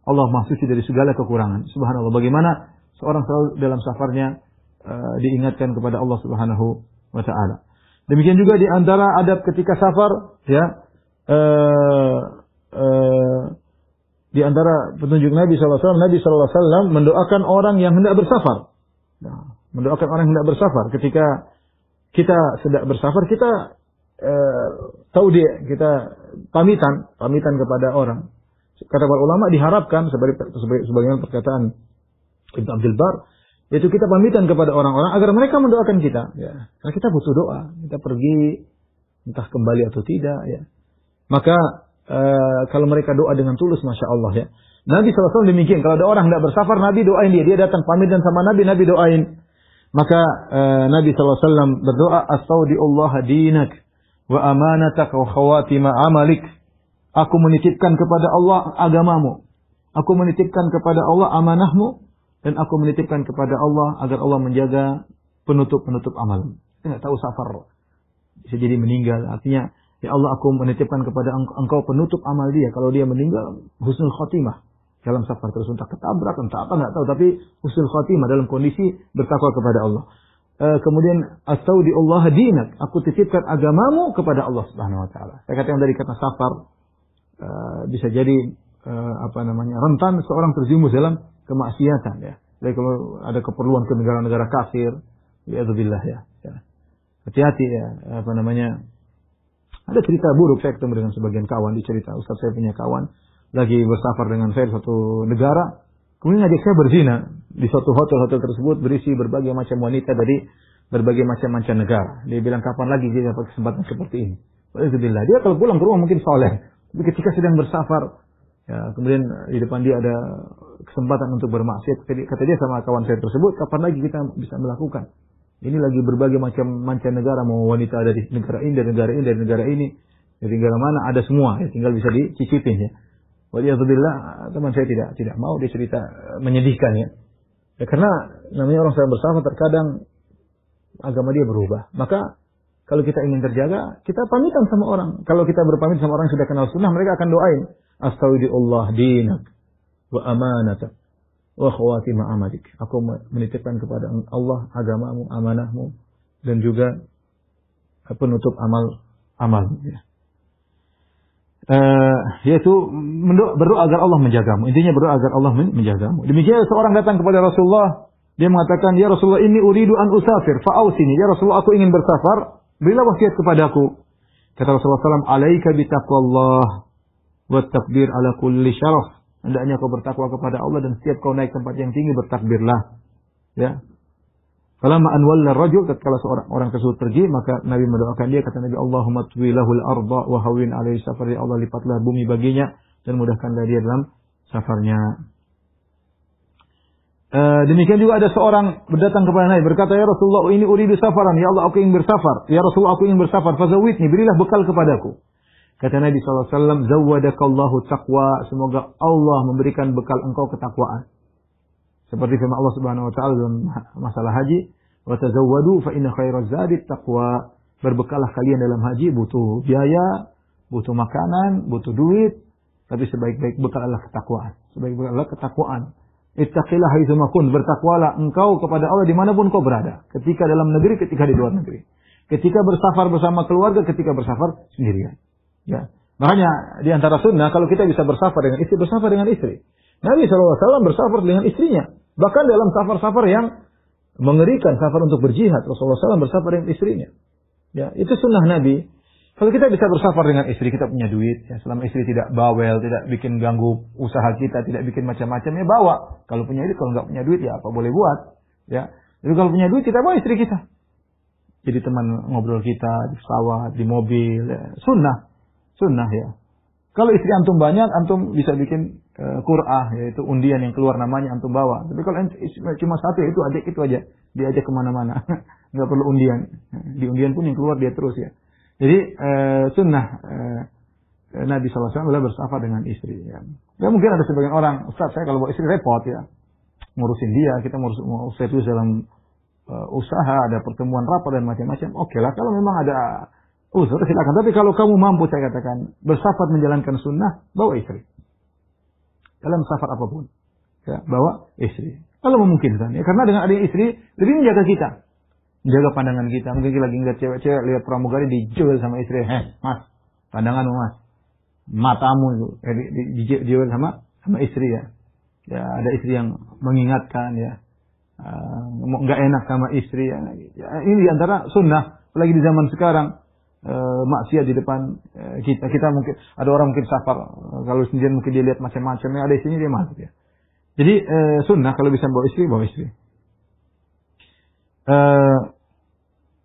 Allah Maha Suci dari segala kekurangan, subhanallah. Bagaimana seorang selalu dalam safarnya diingatkan kepada Allah Subhanahu wa taala. Demikian juga di antara adab ketika safar, ya, di antara petunjuk Nabi SAW mendoakan orang yang hendak bersafar. Nah, mendoakan orang yang hendak bersafar. Ketika kita sedang bersafar, kita tahu dia, kita pamitan kepada orang. Kata para ulama diharapkan sebagian perkataan Ibnu Abdul Bar, yaitu kita pamitan kepada orang-orang agar mereka mendoakan kita. Ya. Karena kita butuh doa. Kita pergi entah kembali atau tidak. Ya. Maka kalau mereka doa dengan tulus, masya Allah ya. Nabi SAW demikian. Kalau ada orang hendak bersafar, Nabi doain dia. Dia datang pamitan sama Nabi doain. Maka Nabi SAW berdoa, Astaudiullah dinak wa amanatak wa khawatima amalik. Aku menitipkan kepada Allah agamamu. Aku menitipkan kepada Allah amanahmu. Dan aku menitipkan kepada Allah agar Allah menjaga penutup-penutup amal. Kita tidak tahu safar. Bisa jadi meninggal. Artinya, ya Allah, aku menitipkan kepada engkau penutup amal dia. Kalau dia meninggal, husnul khotimah. Dalam safar terus entah ketabrak, entah apa, nggak tahu. Tapi husnul khotimah dalam kondisi bertakwa kepada Allah. Kemudian, astaudiullah dinak. Aku titipkan agamamu kepada Allah Subhanahu wa Ta'ala. Saya katakan dari kata safar, bisa jadi rentan seorang terjumus dalam kemaksiatan ya. Jadi kalau ada keperluan ke negara-negara kafir, bi'adzubillah ya. Hati-hati ya, ada cerita buruk, saya ketemu dengan sebagian kawan, dicerita Ustaz, saya punya kawan lagi bersafar dengan saya di suatu negara, kemudian ngajak saya berzina di suatu hotel tersebut berisi berbagai macam wanita dari berbagai macam mancanegara. Dia bilang kapan lagi dia dapat kesempatan seperti ini. Bi'adzubillah. Dia kalau pulang ke rumah mungkin soleh. Tapi ketika sedang bersafar, ya, kemudian di depan dia ada kesempatan untuk bermaksiat. Kata dia sama kawan saya tersebut, kapan lagi kita bisa melakukan? Ini lagi berbagai macam mancanegara, mau wanita dari negara ini, dari negara ini, dari negara ini, dari negara mana, ada semua. Ya, tinggal bisa dicicipin ya. Waliyadzubillah, teman saya tidak mau, dia cerita menyedihkan ya. Ya karena namanya orang sedang bersafar, terkadang agama dia berubah. Maka kalau kita ingin terjaga, kita pamitan sama orang. Kalau kita berpamit sama orang yang sudah kenal sunnah, mereka akan doain. Astaudiullah dinak wa amanatak wa khawatima amadik. Aku menitipkan kepada Allah agamamu, amanahmu, dan juga penutup amal. Ya. Yaitu berdoa agar Allah menjagamu. Intinya berdoa agar Allah menjagamu. Demikian seorang datang kepada Rasulullah. Dia mengatakan, Ya Rasulullah, ini uridu an usafir, fa'ausini. Ya Rasulullah, aku ingin bersafar. Berilah wasiat kepadaku. Kata Rasulullah SAW, alaika bitaqwallah wa takbir ala kulli syaraf. Hendaknya kau bertakwa kepada Allah dan setiap kau naik tempat yang tinggi bertakbirlah. Ya. Falamma an walla rajul, tatkala seorang orang tersebut pergi, maka Nabi mendoakan dia, kata Nabi, Allahumma twi lahul arda wa hawwin alaihi safar. Ya Allah, lipatlah bumi baginya dan mudahkanlah dia dalam safarnya. Demikian juga ada seorang berdatang kepada Nabi berkata, Ya Rasulullah, ini uridu safaran. Ya Allah, aku ingin bersafar. Ya Rasulullah, aku ingin bersafar. Fazawidni, berilah bekal kepadaku. Kata Nabi SAW, Zawwadakallahu taqwa. Semoga Allah memberikan bekal engkau ketakwaan. Seperti firman Allah Subhanahu wa Ta'ala dalam masalah haji, wa tazawwadu fa inna khairaz zadi taqwa. Berbekalah kalian dalam haji, butuh biaya, butuh makanan, butuh duit, tapi sebaik-baik bekal adalah ketakwaan. Sebaik-baik bekal adalah ketakwaan. Ittaqillah haitsuma kunt, bertakwalah engkau kepada Allah dimanapun kau berada. Ketika dalam negeri, ketika di luar negeri. Ketika bersafar bersama keluarga, ketika bersafar sendirian. Ya. Makanya di antara sunnah, kalau kita bisa bersafar dengan istri, bersafar dengan istri. Nabi SAW bersafar dengan istrinya. Bahkan dalam safar-safar yang mengerikan, safar untuk berjihad, Rasulullah SAW bersafar dengan istrinya. Ya, itu sunnah Nabi. Kalau kita bisa bersafar dengan istri, kita punya duit. Ya, selama istri tidak bawel, tidak bikin ganggu usaha kita, tidak bikin macam-macam, ya bawa. Kalau punya duit, kalau nggak punya duit, ya apa boleh buat. Ya, jadi kalau punya duit, kita bawa istri kita. Jadi teman ngobrol kita di pesawat, di mobil. Ya. Sunnah ya. Kalau istri antum banyak, antum bisa bikin qur'ah, yaitu undian yang keluar namanya antum bawa. Tapi kalau cuma satu, itu ajak itu aja. Dia ajak kemana-mana. Nggak perlu undian. Di undian pun yang keluar dia terus ya. Jadi sunnah Nabi SAW adalah bersafar dengan istri. Ya. Ya mungkin ada sebagian orang, Ustaz saya kalau bawa istri repot ya, ngurusin dia, kita mau serius dalam usaha, ada pertemuan rapat dan macam-macam. Oke lah, kalau memang ada usaha silakan. Tapi kalau kamu mampu, saya katakan bersafar menjalankan sunnah, bawa istri. Dalam safar apapun, ya, bawa istri. Kalau memungkinkan, ya karena dengan adanya istri lebih menjaga kita. Jaga pandangan kita. Mungkin kita lagi ngeliat cewek-cewek, lihat pramugari dijual sama istri. Mas, pandangan mas. matamu itu dijewer sama istri ya. Ya ada istri yang mengingatkan ya. Nggak enak sama istri ya. Ini diantara sunnah. Apalagi di zaman sekarang maksiat di depan kita mungkin ada orang mungkin safar kalau sendirian mungkin dia lihat macam-macam ya, ada istrinya dia masuk ya. Jadi sunnah kalau bisa bawa istri.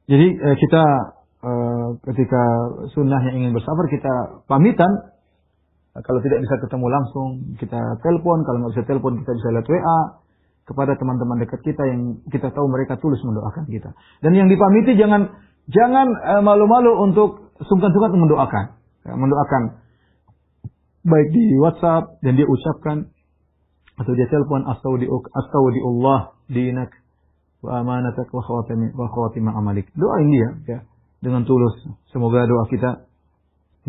Jadi kita ketika sunnah yang ingin bersafar kita pamitan. Kalau tidak bisa ketemu langsung kita telepon, kalau nggak bisa telepon kita bisa lihat WA kepada teman-teman dekat kita yang kita tahu mereka tulus mendoakan kita. Dan yang dipamiti jangan malu-malu untuk sungkan-sungkan mendoakan. Mendoakan baik di WhatsApp dan dia ucapkan atau dia telepon astaudiullah dinak wa amanatak wa khawatimah amalik. Doain dia ya dengan tulus. Semoga doa kita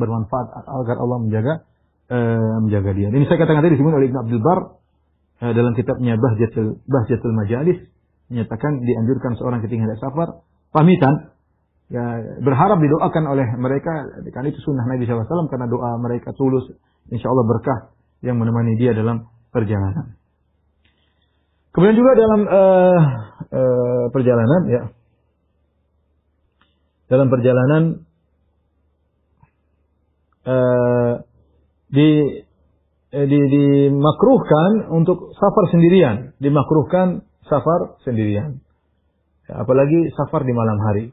bermanfaat agar Allah menjaga dia. Ini saya katakan tadi disebut oleh Ibnu Abdul Bar dalam kitabnya Bahjatul Majalis menyatakan dianjurkan seorang ketika hendak safar pamitan ya berharap didoakan oleh mereka karena itu sunnah Nabi SAW karena doa mereka tulus insyaallah berkah yang menemani dia dalam perjalanan. Kemudian juga dalam perjalanan ya dalam perjalanan dimakruhkan untuk safar sendirian, ya, apalagi safar di malam hari.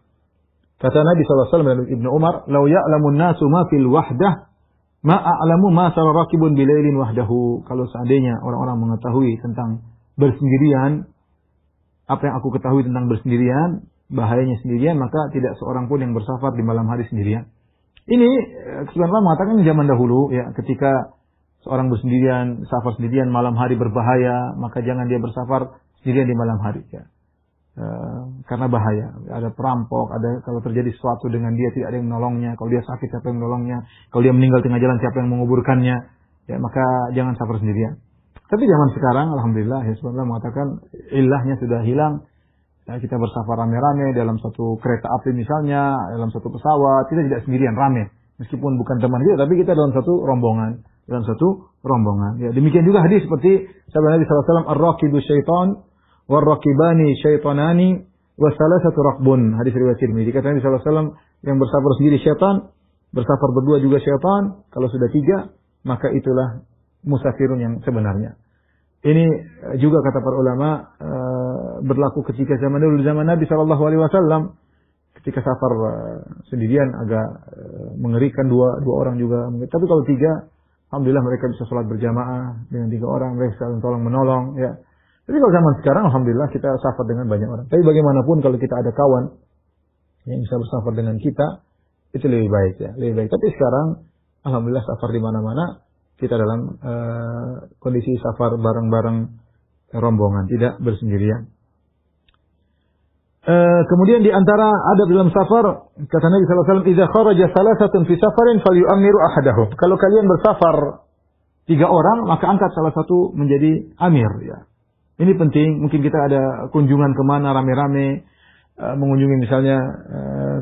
Kata Nabi SAW dan Ibnu Umar, "Lau ya'lamun nasu ma fil wahdah, ma a'lamu ma sara rakibun bilailin wahdahu." Kalau seandainya orang-orang mengetahui tentang bersendirian, apa yang aku ketahui tentang bersendirian, bahayanya sendirian, maka tidak seorang pun yang bersafar di malam hari sendirian. Ini sebenarnya mengatakan zaman dahulu ya ketika seorang bersendirian, safar sendirian malam hari berbahaya, maka jangan dia bersafar sendirian di malam hari ya. Karena bahaya, ada perampok, ada kalau terjadi sesuatu dengan dia tidak ada yang menolongnya, kalau dia sakit siapa yang menolongnya, kalau dia meninggal tengah jalan siapa yang menguburkannya, ya maka jangan safar sendirian. Tapi zaman sekarang alhamdulillah ya sebenarnya mengatakan ilahnya sudah hilang. Ya, kita bersafar rame-rame dalam satu kereta api misalnya, dalam satu pesawat, kita tidak sendirian, rame. Meskipun bukan teman kita, tapi kita dalam satu rombongan. Ya, demikian juga hadis seperti sabda Nabi SAW, "Ar-raqibu syaitan, war-raqibani syaitanani, wa salasatu raqbun." Hadis riwayat Tirmidzi. Kata Nabi SAW, yang bersafar sendiri syaitan, bersafar berdua juga syaitan. Kalau sudah 3, maka itulah musafirun yang sebenarnya. Ini juga kata para ulama berlaku ketika zaman dulu, zaman Nabi SAW. Ketika safar sendirian agak mengerikan, dua orang juga. Tapi kalau 3, alhamdulillah mereka bisa sholat berjamaah dengan 3 orang, mereka saling tolong menolong. Ya. Tapi kalau zaman sekarang, alhamdulillah kita safar dengan banyak orang. Tapi bagaimanapun kalau kita ada kawan yang bisa bersafar dengan kita, itu lebih baik ya, lebih baik. Tapi sekarang, alhamdulillah safar di mana-mana. Kita dalam kondisi safar bareng-bareng rombongan, tidak bersendirian. Kemudian di antara adab dalam safar, kata Nabi SAW, "Idza kharaja salasatun fi safarin falyu'ammiru ahadahum." Kalau kalian bersafar 3 orang, maka angkat salah satu menjadi amir. Ya. Ini penting. Mungkin kita ada kunjungan kemana rame-rame, mengunjungi misalnya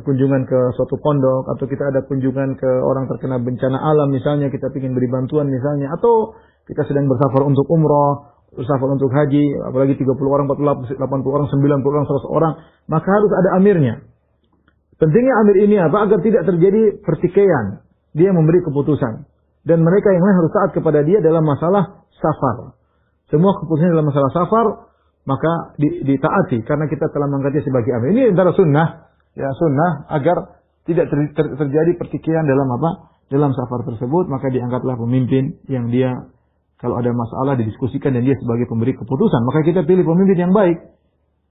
kunjungan ke suatu pondok, atau kita ada kunjungan ke orang terkena bencana alam misalnya, kita ingin beri bantuan misalnya, atau kita sedang bersafar untuk umroh, bersafar untuk haji, apalagi 30 orang, 40, 80 orang, 90 orang, 100 orang, maka harus ada amirnya. Pentingnya amir ini apa? Agar tidak terjadi pertikaian. Dia memberi keputusan. Dan mereka yang lain harus taat kepada dia dalam masalah safar. Semua keputusan dalam masalah safar maka ditaati karena kita telah mengangkatnya sebagai amir. Ini antara sunnah, ya sunnah agar tidak terjadi pertikaian dalam apa? Dalam safar tersebut, maka diangkatlah pemimpin yang dia kalau ada masalah didiskusikan dan dia sebagai pemberi keputusan. Maka kita pilih pemimpin yang baik,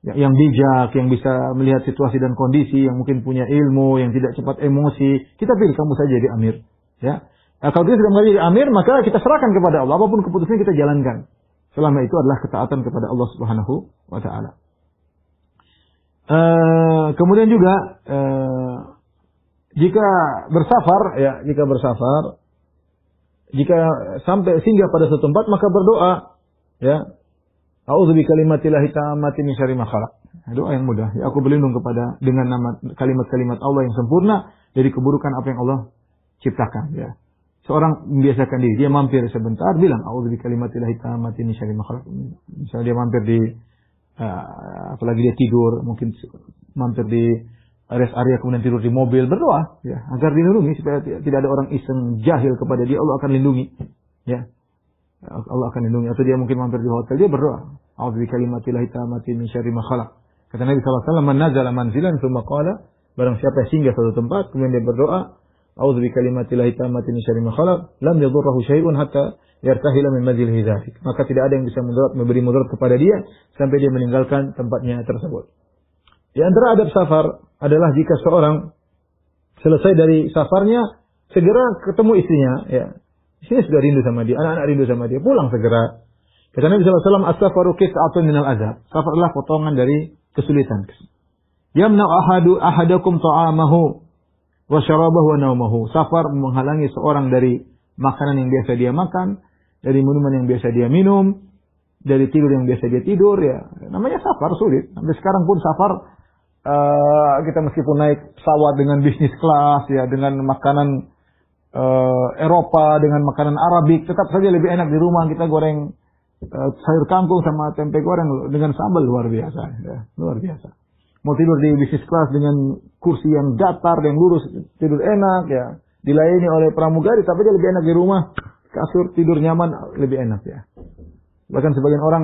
yang bijak, yang bisa melihat situasi dan kondisi, yang mungkin punya ilmu, yang tidak cepat emosi. Kita pilih kamu saja jadi amir, ya. Nah, kalau kita sudah menjadi amir, maka kita serahkan kepada Allah. Apapun keputusannya kita jalankan. Selama itu adalah ketaatan kepada Allah Subhanahu wa taala. Kemudian juga jika bersafar, jika sampai singgah pada suatu tempat maka berdoa, ya. A'udzu bikalimatillahi tammati min syarri ma khalaq. Doa yang mudah. Ya, aku berlindung dengan nama kalimat-kalimat Allah yang sempurna dari keburukan apa yang Allah ciptakan, ya. Seorang membiasakan diri, dia mampir sebentar, bilang, a'udzu bikalimatillahi tammati min syarri ma khalaq. Misalnya dia mampir di, apalagi dia tidur, mungkin mampir di rest area kemudian tidur di mobil, berdoa, ya, agar dilindungi supaya tidak ada orang iseng jahil kepada dia, Allah akan lindungi, ya. Allah akan lindungi. Atau dia mungkin mampir di hotel, dia berdoa, a'udzu bikalimatillahi tammati min syarri ma khalaq. Kata Nabi sallallahu alaihi wasallam, "Man nazala manzilan tsumma qala", barang siapa yang singgah suatu tempat kemudian dia berdoa, a'udzu bikalimatillahi tammati min syarri ma khalaq, lam yadhurruhu syai'un hatta yartahila min manzilihi dzalik. Maka tidak ada yang bisa memberi mudarat kepada dia sampai dia meninggalkan tempatnya tersebut. Di antara adab safar adalah jika seorang selesai dari safarnya segera ketemu istrinya, ya. Istrinya sudah rindu sama dia, anak-anak rindu sama dia, pulang segera. Kata Nabi sallallahu alaihi wasallam, "As-safaru qit'atun minal azab." Safar adalah potongan dari kesulitan. Yamna ahadakum ta'amahu wa syarabahu wa naumahu. Safar menghalangi seorang dari makanan yang biasa dia makan, dari minuman yang biasa dia minum, dari tidur yang biasa dia tidur, ya. Namanya safar sulit. Sampai sekarang pun safar kita meskipun naik pesawat dengan bisnis kelas, ya, dengan makanan Eropa, dengan makanan Arabik, tetap saja lebih enak di rumah kita goreng sayur kangkung sama tempe goreng dengan sambal, luar biasa, ya, luar biasa. Mau tidur di bisnis kelas dengan kursi yang datar, yang lurus, tidur enak, ya. Dilayani oleh pramugari, tapi dia lebih enak di rumah. Kasur tidur nyaman, lebih enak, ya. Bahkan sebagian orang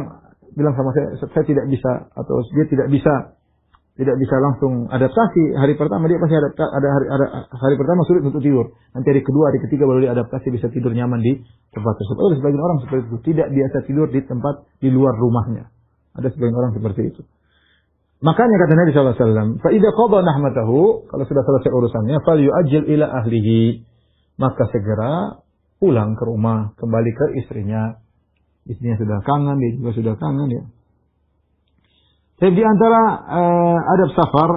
bilang sama saya tidak bisa, atau dia tidak bisa langsung adaptasi. Hari pertama dia pasti hari pertama sulit untuk tidur. Nanti hari kedua, hari ketiga baru dia adaptasi, bisa tidur nyaman di tempat tersebut. Ada sebagian orang seperti itu, tidak biasa tidur di tempat di luar rumahnya. Ada sebagian orang seperti itu. Makanya kata Nabi SAW, "Fa'idha qadha nahmatahu", kalau sudah selesai urusannya, "falyu'ajjil ila ahlihi", maka segera pulang ke rumah, kembali ke istrinya. Istrinya sudah kangen, dia juga sudah kangen, ya. Tapi di antara adab safar,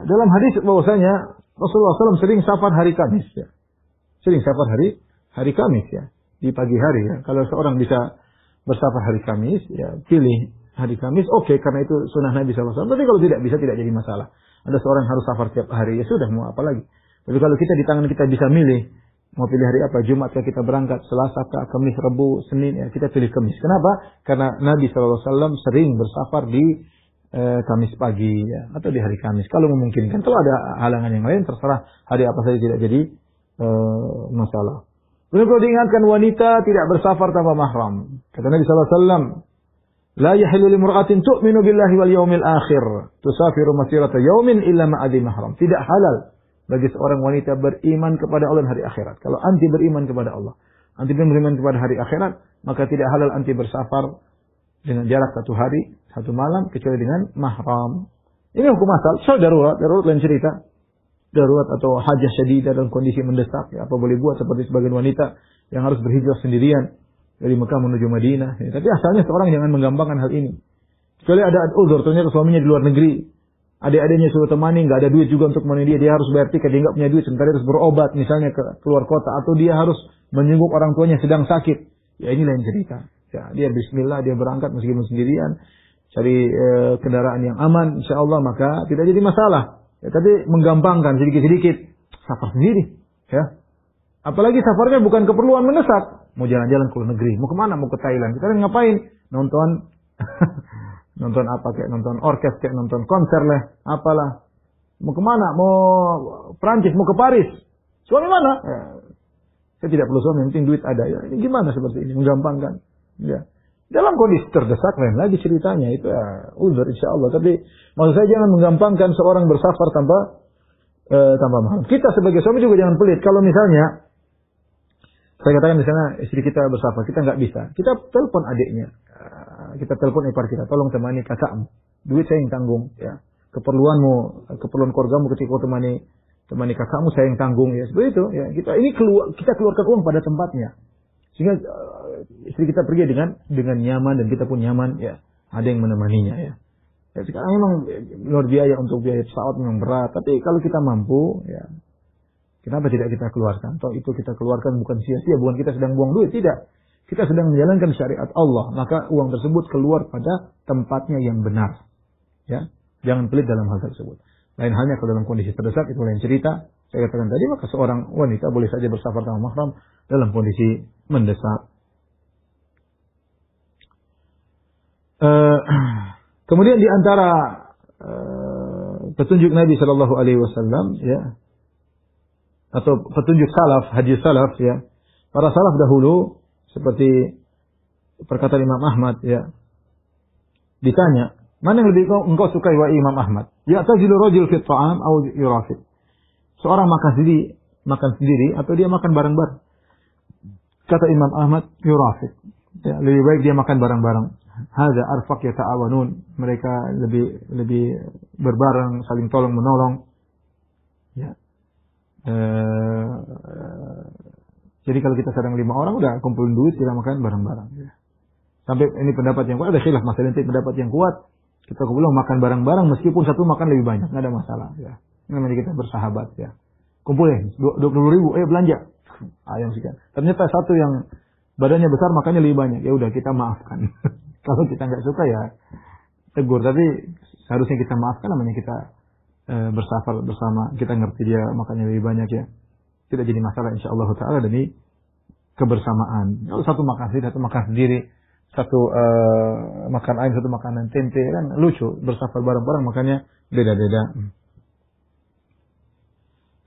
dalam hadis bahwasanya Rasulullah SAW sering safar hari Kamis, ya. Sering safar hari Kamis, ya. Di pagi hari, ya. Kalau seorang bisa bersafar hari Kamis, ya, pilih hari Kamis, oke, karena itu sunnah Nabi SAW. Tapi kalau tidak bisa, tidak jadi masalah. Ada seorang harus safar tiap hari, ya sudah, mau apa lagi. Tapi kalau kita di tangan kita bisa milih, mau pilih hari apa, Jumat kah kita berangkat, Selasa kah, Kamis, Rabu, Senin, ya kita pilih Kamis. Kenapa? Karena Nabi SAW sering bersafar di Kamis pagi, ya, atau di hari Kamis. Kalau memungkinkan, kalau ada halangan yang lain, terserah hari apa saja, tidak jadi masalah. Kemudian kalau diingatkan wanita tidak bersafar tanpa mahram. Kata Nabi SAW, "La yahillu limra'atin tu'minu billahi wal yawmil akhir tusafiru masirata yawmin illa ma'adhi mahram." Tidak halal bagi seorang wanita beriman kepada Allah dan hari akhirat. Kalau anti beriman kepada Allah, anti beriman kepada hari akhirat, maka tidak halal anti bersafar dengan jarak 1 hari, 1 malam, kecuali dengan mahram. Ini hukum asal. So, darurat lain cerita. Darurat atau hajah syadidah dalam kondisi mendesak, ya, apa boleh buat, seperti sebagian wanita yang harus berhijrah sendirian dari Mekah menuju Madinah. Ya. Tapi asalnya seorang jangan menggampangkan hal ini. Kecuali ada uzur, ternyata suaminya di luar negeri, adik-adiknya suruh temani, nggak ada duit juga untuk menemani dia harus bayar tiket, dia nggak punya duit, sementara dia harus berobat misalnya keluar kota, atau dia harus menjenguk orang tuanya sedang sakit. Ya, ini lain cerita. Ya, dia bismillah, dia berangkat meskipun sendirian, cari kendaraan yang aman, insya Allah, maka tidak jadi masalah. Ya, tapi menggampangkan sedikit-sedikit, safar sendiri, ya. Apalagi safarnya bukan keperluan mendesak, mau jalan-jalan ke luar negeri, mau kemana, mau ke Thailand, kita ngapain? Nonton, nonton apa, kayak nonton orkes, kayak nonton konser lah, apalah. Mau kemana? Mau Prancis, mau ke Paris. Suami mana? Ya. Saya tidak perlu suami, yang penting duit ada. Ya, ini gimana seperti ini? Menggampangkan. Ya. Dalam kondisi terdesak lain lagi ceritanya, itu ya uzur insya Allah. Tapi maksud saya jangan menggampangkan seorang bersafar tanpa mahram. Kita sebagai suami juga jangan pelit. Kalau misalnya saya katakan misalnya istri kita bersafar, kita nggak bisa, kita telepon adiknya, kita telepon ipar kita, tolong temani kakakmu, duit saya yang tanggung, ya. Keperluan keluargamu ketika kau temani kakakmu saya yang tanggung, ya, seperti itu, ya. Kita keluarkan uang pada tempatnya, sehingga istri kita pergi dengan nyaman dan kita pun nyaman, ya. Ada yang menemaninya, ya. Ya, sekarang memang luar biaya untuk biaya pesawat memang berat, tapi kalau kita mampu, ya, kenapa tidak kita keluarkan? Toh itu kita keluarkan bukan sia-sia, bukan kita sedang buang duit, tidak. Kita sedang menjalankan syariat Allah, maka uang tersebut keluar pada tempatnya yang benar, ya. Jangan pelit dalam hal tersebut. Lain halnya kalau dalam kondisi terdesak, itu lain cerita. saya katakan tadi, maka seorang wanita boleh saja bersafar tanpa mahram dalam kondisi mendesak. Kemudian di antara petunjuk Nabi Shallallahu Alaihi Wasallam, ya, atau petunjuk salaf, hadis salaf, ya, para salaf dahulu seperti perkataan Imam Ahmad, ya, ditanya, mana yang lebih engkau sukai wahai Imam Ahmad? Ya, tajilu rajul fi ta'am atau yurafiq. Seorang makan sendiri atau dia makan bareng-bareng. Kata Imam Ahmad, yurafiq. Ya, lebih baik dia makan bareng-bareng. Hadza arfaq yata'awanun. Mereka lebih berbareng, saling tolong menolong. Ya. Jadi kalau kita sedang 5 orang udah kumpulin duit, kita makan bareng-bareng. Ya. Sampai ini pendapat yang kuat, ada khilaf masalah ini pendapat yang kuat. Kita kumpulin makan bareng-bareng meskipun satu makan lebih banyak, nggak ada masalah. Ya. Ini namanya kita bersahabat. Ya. Kumpulin 20.000, belanja ayam sekian. Ternyata satu yang badannya besar makannya lebih banyak, ya udah kita maafkan. Kalau kita nggak suka ya tegur, tapi seharusnya kita maafkan, namanya kita bersafar bersama, kita ngerti dia makannya lebih banyak, ya tidak jadi masalah insyaallah taala demi kebersamaan. Kalau satu makan sendiri, satu makan sendiri, satu makan ayam, satu makanan tempe, kan lucu. Bersafar bareng-bareng makannya beda-beda.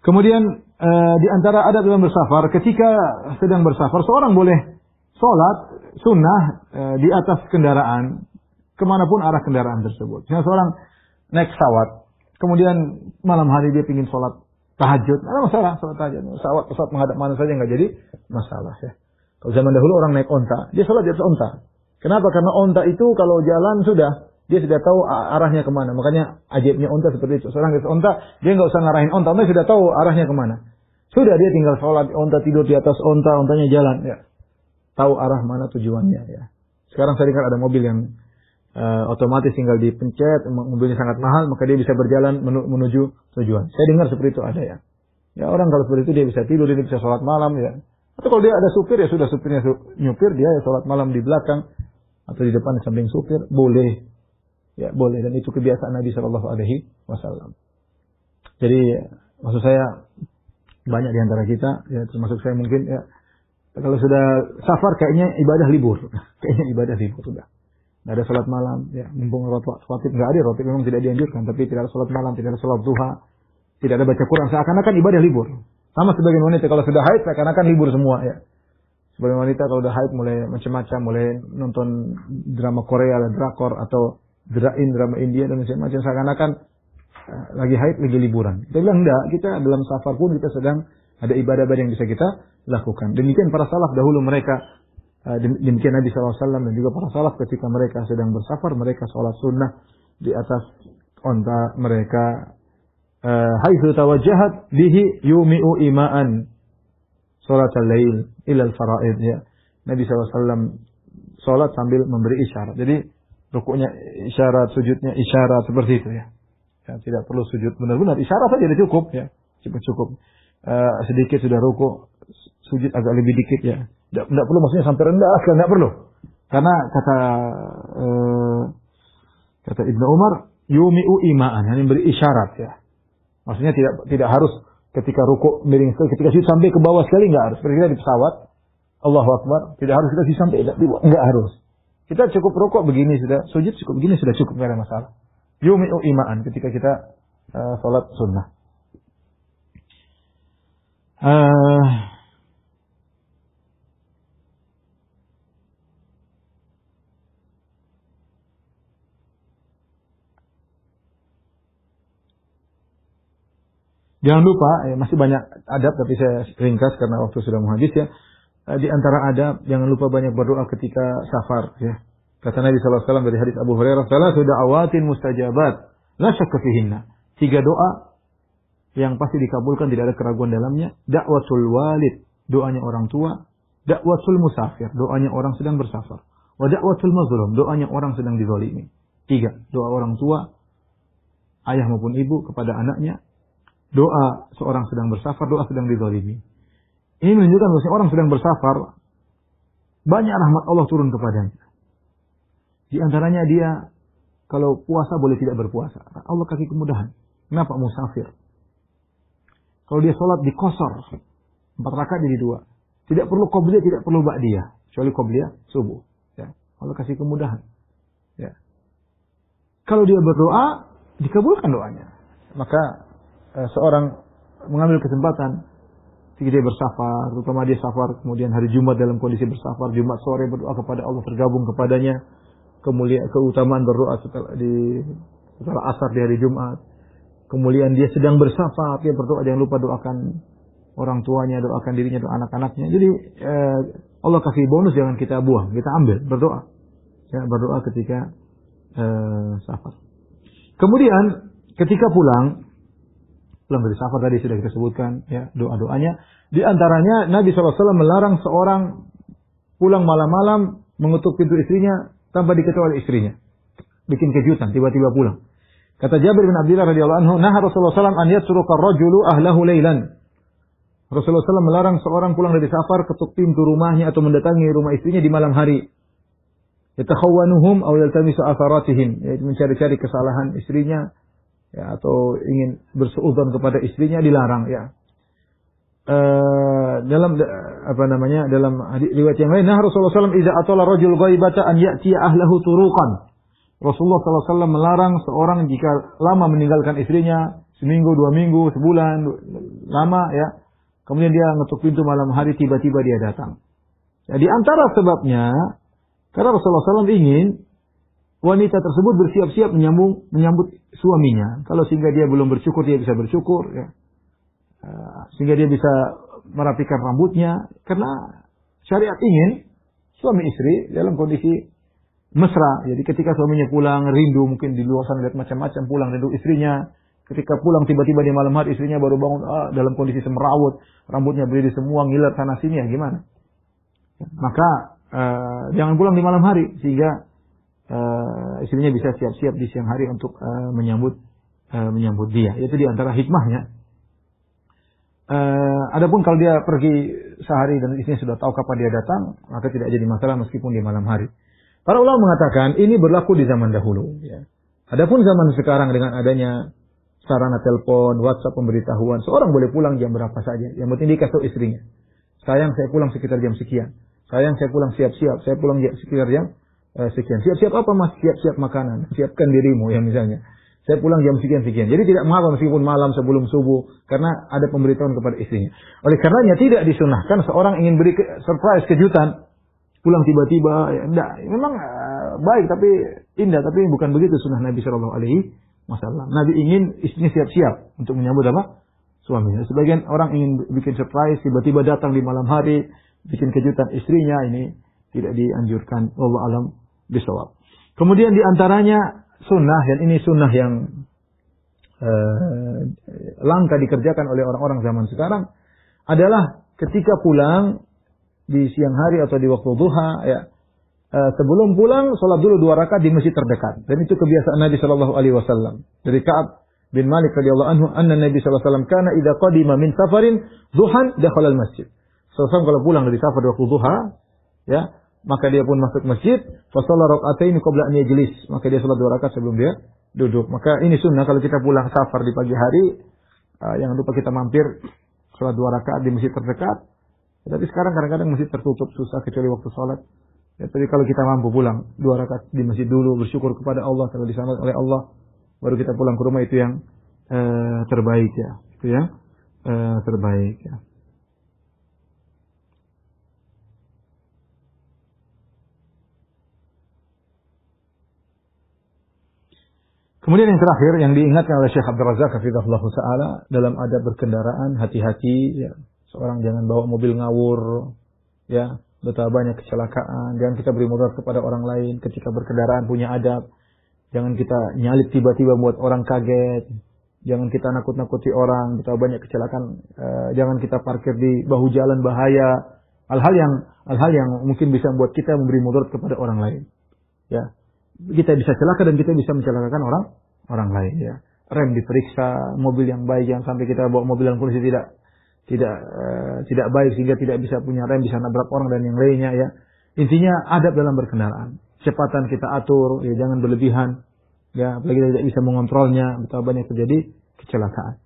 Kemudian di antara adab dalam bersafar, ketika sedang bersafar seorang boleh sholat sunnah di atas kendaraan kemanapun arah kendaraan tersebut. Misalnya seorang naik pesawat, kemudian malam hari dia ingin sholat tahajud, ada masalah sholat tahajud. Pesawat menghadap mana saja nggak jadi masalah, ya. Kalau zaman dahulu orang naik onta, dia sholat di atas onta. Kenapa? Karena onta itu kalau jalan dia sudah tahu arahnya kemana. Makanya ajaibnya onta seperti itu. Seorang di atas onta, dia nggak usah ngarahin onta sudah tahu arahnya kemana. Sudah dia tinggal sholat onta, tidur di atas onta, ontanya jalan, ya. Tahu arah mana tujuannya, ya. Sekarang saya dengar ada mobil yang otomatis tinggal dipencet, mobilnya sangat mahal, maka dia bisa berjalan menuju tujuan. Saya dengar seperti itu ada, ya. Ya orang kalau seperti itu dia bisa tidur, dia bisa sholat malam, ya. Atau kalau dia ada supir, ya sudah supirnya nyupir, dia ya sholat malam di belakang atau di depan di samping supir, boleh, ya boleh. Dan itu kebiasaan Nabi Shallallahu Alaihi Wasallam. Jadi maksud saya banyak di antara kita, ya termasuk saya mungkin, ya kalau sudah safar kayaknya ibadah libur, kayaknya ibadah libur sudah. Nggak ada sholat malam, ya mumpung rotib nggak ada, rotib memang tidak dianjurkan, tapi tidak ada sholat malam, tidak ada sholat duha, tidak ada baca Quran, seakan-akan ibadah libur. Sama sebagian wanita kalau sudah haid seakan-akan libur semua, ya. Sebagian wanita kalau sudah haid mulai macam-macam, mulai nonton drama Korea, drakor atau drama India dan macam-macam, seakan-akan lagi haid, lagi liburan. Kita bilang enggak, kita dalam safar pun kita sedang ada ibadah-ibadah yang bisa kita lakukan. Demikian para salaf dahulu mereka, demikian Nabi SAW dan juga para salaf ketika mereka sedang bersafar, mereka sholat sunnah di atas onta mereka. Haitsu tawajjahat bihi yumi'u ima'an sholat al-lail ilal fara'id, ya. Nabi SAW sholat sambil memberi isyarat. Jadi rukuknya isyarat, sujudnya isyarat, seperti itu, ya. Ya, tidak perlu sujud benar-benar, isyarat saja sudah cukup, ya. Cukup. Sedikit sudah rukuk, sujud agak lebih dikit, ya. Tidak perlu maksudnya sampai rendah, tidak perlu. Karena kata Ibnu Umar, yumi'u ima'an, yang memberi isyarat, ya. Maksudnya tidak harus ketika rukuk miring sekali, ketika sujud sampai ke bawah sekali, enggak harus. Seperti kita di pesawat, Allahu Akbar, tidak harus kita sujud sampai enggak harus. Kita cukup rukuk begini sudah, sujud cukup begini sudah cukup, enggak ada masalah. Yumi'u ima'an ketika kita salat sunnah. Jangan lupa, masih banyak adab tapi saya ringkas karena waktu sudah mau habis, ya. Di antara adab, jangan lupa banyak berdoa ketika safar, ya. Kata Nabi SAW dari hadis Abu Hurairah, "Salatu da'awatin mustajabat, la syakka fihinna." 3 doa yang pasti dikabulkan, tidak ada keraguan dalamnya. Da'watul walid, doanya orang tua. Da'watul musafir, doanya orang sedang bersafar. Wa da'watul mazlum, doanya orang sedang dizalimi. 3, doa orang tua, ayah maupun ibu kepada anaknya. Doa seorang sedang bersafar, doa sedang dizalimi. Ini menunjukkan bahwa orang sedang bersafar, banyak rahmat Allah turun kepadanya. Di antaranya dia, kalau puasa boleh tidak berpuasa. Allah kasih kemudahan. Kenapa musafir? Kalau dia sholat dikosor, 4 rakaat jadi 2. Tidak perlu qobliyah, tidak perlu ba'diyah, kecuali qobliyah subuh. Ya. Allah kasih kemudahan. Ya. Kalau dia berdoa, dikabulkan doanya. Maka seorang mengambil kesempatan ketika dia bersafar, terutama dia safar, kemudian hari Jumat dalam kondisi bersafar, Jumat sore berdoa kepada Allah, tergabung kepadanya keutamaan berdoa setelah asar di hari Jumat. Kemudian dia sedang bersafar, dia berdoa, jangan lupa doakan orang tuanya, doakan dirinya, doakan anak-anaknya. Jadi Allah kasih bonus, jangan kita buang, kita ambil, berdoa. Ya, berdoa ketika safar. Kemudian ketika pulang dari safar tadi sudah kita sebutkan ya doa-doanya. Di antaranya Nabi SAW melarang seorang pulang malam-malam mengetuk pintu istrinya tanpa diketahui oleh istrinya. Bikin kejutan, tiba-tiba pulang. Kata Jabir bin Abdullah radhiyallahu anhu, "Naha Rasulullah SAW an yatruka ar-rajulu ahlahu lailan." Rasulullah SAW melarang seorang pulang dari safar ketuk pintu rumahnya atau mendatangi rumah istrinya di malam hari. Yatakhawwanuhum aw yaltamisu atharatihim, yaitu mencari-cari kesalahan istrinya ya, atau ingin bersuudzon kepada istrinya, dilarang ya. Dalam riwayat yang lain, nah Rasulullah SAW idza atala rajul ghaibata an ya'ti ahlahu turuqan. Rasulullah SAW melarang seorang jika lama meninggalkan istrinya, seminggu, 2 minggu, sebulan, lama ya, kemudian dia ngetuk pintu malam hari, tiba-tiba dia datang. Ya, di antara sebabnya, karena Rasulullah SAW ingin wanita tersebut bersiap-siap menyambut suaminya. Kalau sehingga dia belum bersyukur, dia bisa bersyukur. Ya. Sehingga dia bisa merapikan rambutnya. Karena syariat ingin suami istri dalam kondisi mesra. Jadi ketika suaminya pulang, rindu, mungkin di luar sana lihat macam-macam, pulang rindu istrinya. Ketika pulang tiba-tiba di malam hari istrinya baru bangun dalam kondisi semerawut, rambutnya berdiri semua, ngiler sana sini, ya gimana? Maka jangan pulang di malam hari sehingga istrinya bisa siap-siap di siang hari untuk menyambut dia. Itu di antara hikmahnya. Adapun kalau dia pergi sehari dan istrinya sudah tahu kapan dia datang, maka tidak jadi masalah meskipun di malam hari. Para ulama mengatakan ini berlaku di zaman dahulu. Ya. Adapun zaman sekarang dengan adanya sarana telepon, WhatsApp, pemberitahuan, seorang boleh pulang jam berapa saja. Yang penting dikasih tahu istrinya. Sayang, saya pulang sekitar jam sekian. Sayang, saya pulang siap-siap. Saya pulang sekitar jam sekian. Siap-siap apa mas? Siap-siap makanan. Siapkan dirimu ya misalnya. Saya pulang jam sekian-sekian. Jadi tidak mengapa meskipun malam sebelum subuh. Karena ada pemberitahuan kepada istrinya. Oleh karenanya tidak disunahkan seorang ingin beri surprise, kejutan. Pulang tiba-tiba. Ya, enggak. Memang baik tapi indah. Tapi bukan begitu sunnah Nabi SAW. Nabi ingin istrinya siap-siap untuk menyambut apa? Suaminya. Sebagian orang ingin bikin surprise. Tiba-tiba datang di malam hari. Bikin kejutan istrinya. Ini tidak dianjurkan. Wallahu a'lam bishawab. Kemudian diantaranya sunnah, dan ini sunnah yang langka dikerjakan oleh orang-orang zaman sekarang, adalah ketika pulang di siang hari atau di waktu duha, ya, sebelum pulang sholat dulu 2 rakaat di masjid terdekat. Dan itu kebiasaan Nabi Shallallahu Alaihi Wasallam. Dari Ka'ab bin Malik radhiyallahu anhu, anna Nabi Shallallahu Alaihi Wasallam kana idza qadima min safarin duhan dakhala al masjid. Sallallahu kalau pulang dari safar di waktu duha, ya, maka dia pun masuk masjid, fa shalla raka'ataini qabla an yajlis, maka dia salat 2 rakaat sebelum dia duduk. Maka ini sunnah kalau kita pulang safar di pagi hari, jangan lupa kita mampir salat 2 rakaat di masjid terdekat. Tapi sekarang kadang-kadang masjid tertutup, susah kecuali waktu salat. Ya, tapi kalau kita mampu pulang 2 rakaat di masjid dulu, bersyukur kepada Allah kalau diselamatkan oleh Allah, baru kita pulang ke rumah, itu yang terbaik ya. Itu yang terbaik ya. Kemudian yang terakhir yang diingatkan oleh Syekh Abdul Razak hafizahullah taala dalam adab berkendaraan, hati-hati ya. Seorang jangan bawa mobil ngawur ya, betapa banyak kecelakaan. Jangan kita beri mudarat kepada orang lain ketika berkendaraan, punya adab. Jangan kita nyalip tiba-tiba buat orang kaget. Jangan kita nakut-nakuti orang, betapa banyak kecelakaan. Jangan kita parkir di bahu jalan, bahaya. Hal-hal yang mungkin bisa membuat kita memberi mudarat kepada orang lain. Ya. Kita bisa celaka dan kita bisa mencelakakan orang lain ya. Rem diperiksa, mobil yang baik, jangan sampai kita bawa mobil yang kondisi tidak baik sehingga tidak bisa punya rem, bisa nabrak orang dan yang lainnya ya. Intinya adab dalam berkendaraan. Kecepatan kita atur ya, jangan berlebihan ya, apalagi kita tidak bisa mengontrolnya, betapa banyak terjadi kecelakaan.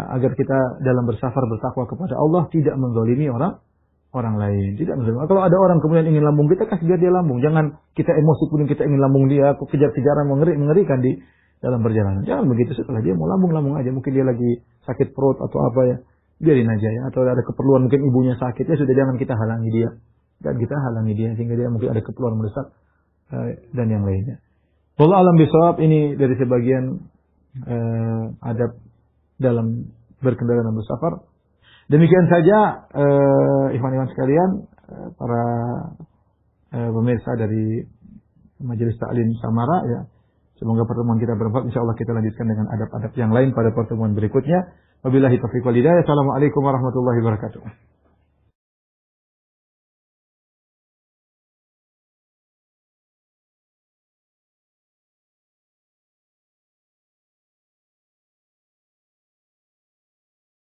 agar kita dalam bersafar bertakwa kepada Allah tidak menzalimi orang lain, tidak menzalimi. Kalau ada orang kemudian ingin lambung kita, kasih biar dia lambung. Jangan kita emosi kemudian kita ingin lambung dia, kejar-kejaran mengerikan di dalam perjalanan. Jangan begitu, setelah dia mau lambung aja. Mungkin dia lagi sakit perut atau apa ya, biarin aja ya. Atau ada keperluan, mungkin ibunya sakit, ya sudah, jangan kita halangi dia. Dan kita halangi dia sehingga dia mungkin ada keperluan mendesak dan yang lainnya. Wallahu alam bisawab. Ini dari sebagian adab dalam berkendara dan bersafar. Demikian saja ikhwan-ikhwan sekalian, para pemirsa dari Majelis Ta'lim Samara ya. Semoga pertemuan kita bermanfaat. Insyaallah kita lanjutkan dengan adab-adab yang lain pada pertemuan berikutnya. Wabillahi taufiq wal hidayah. Assalamualaikum warahmatullahi wabarakatuh.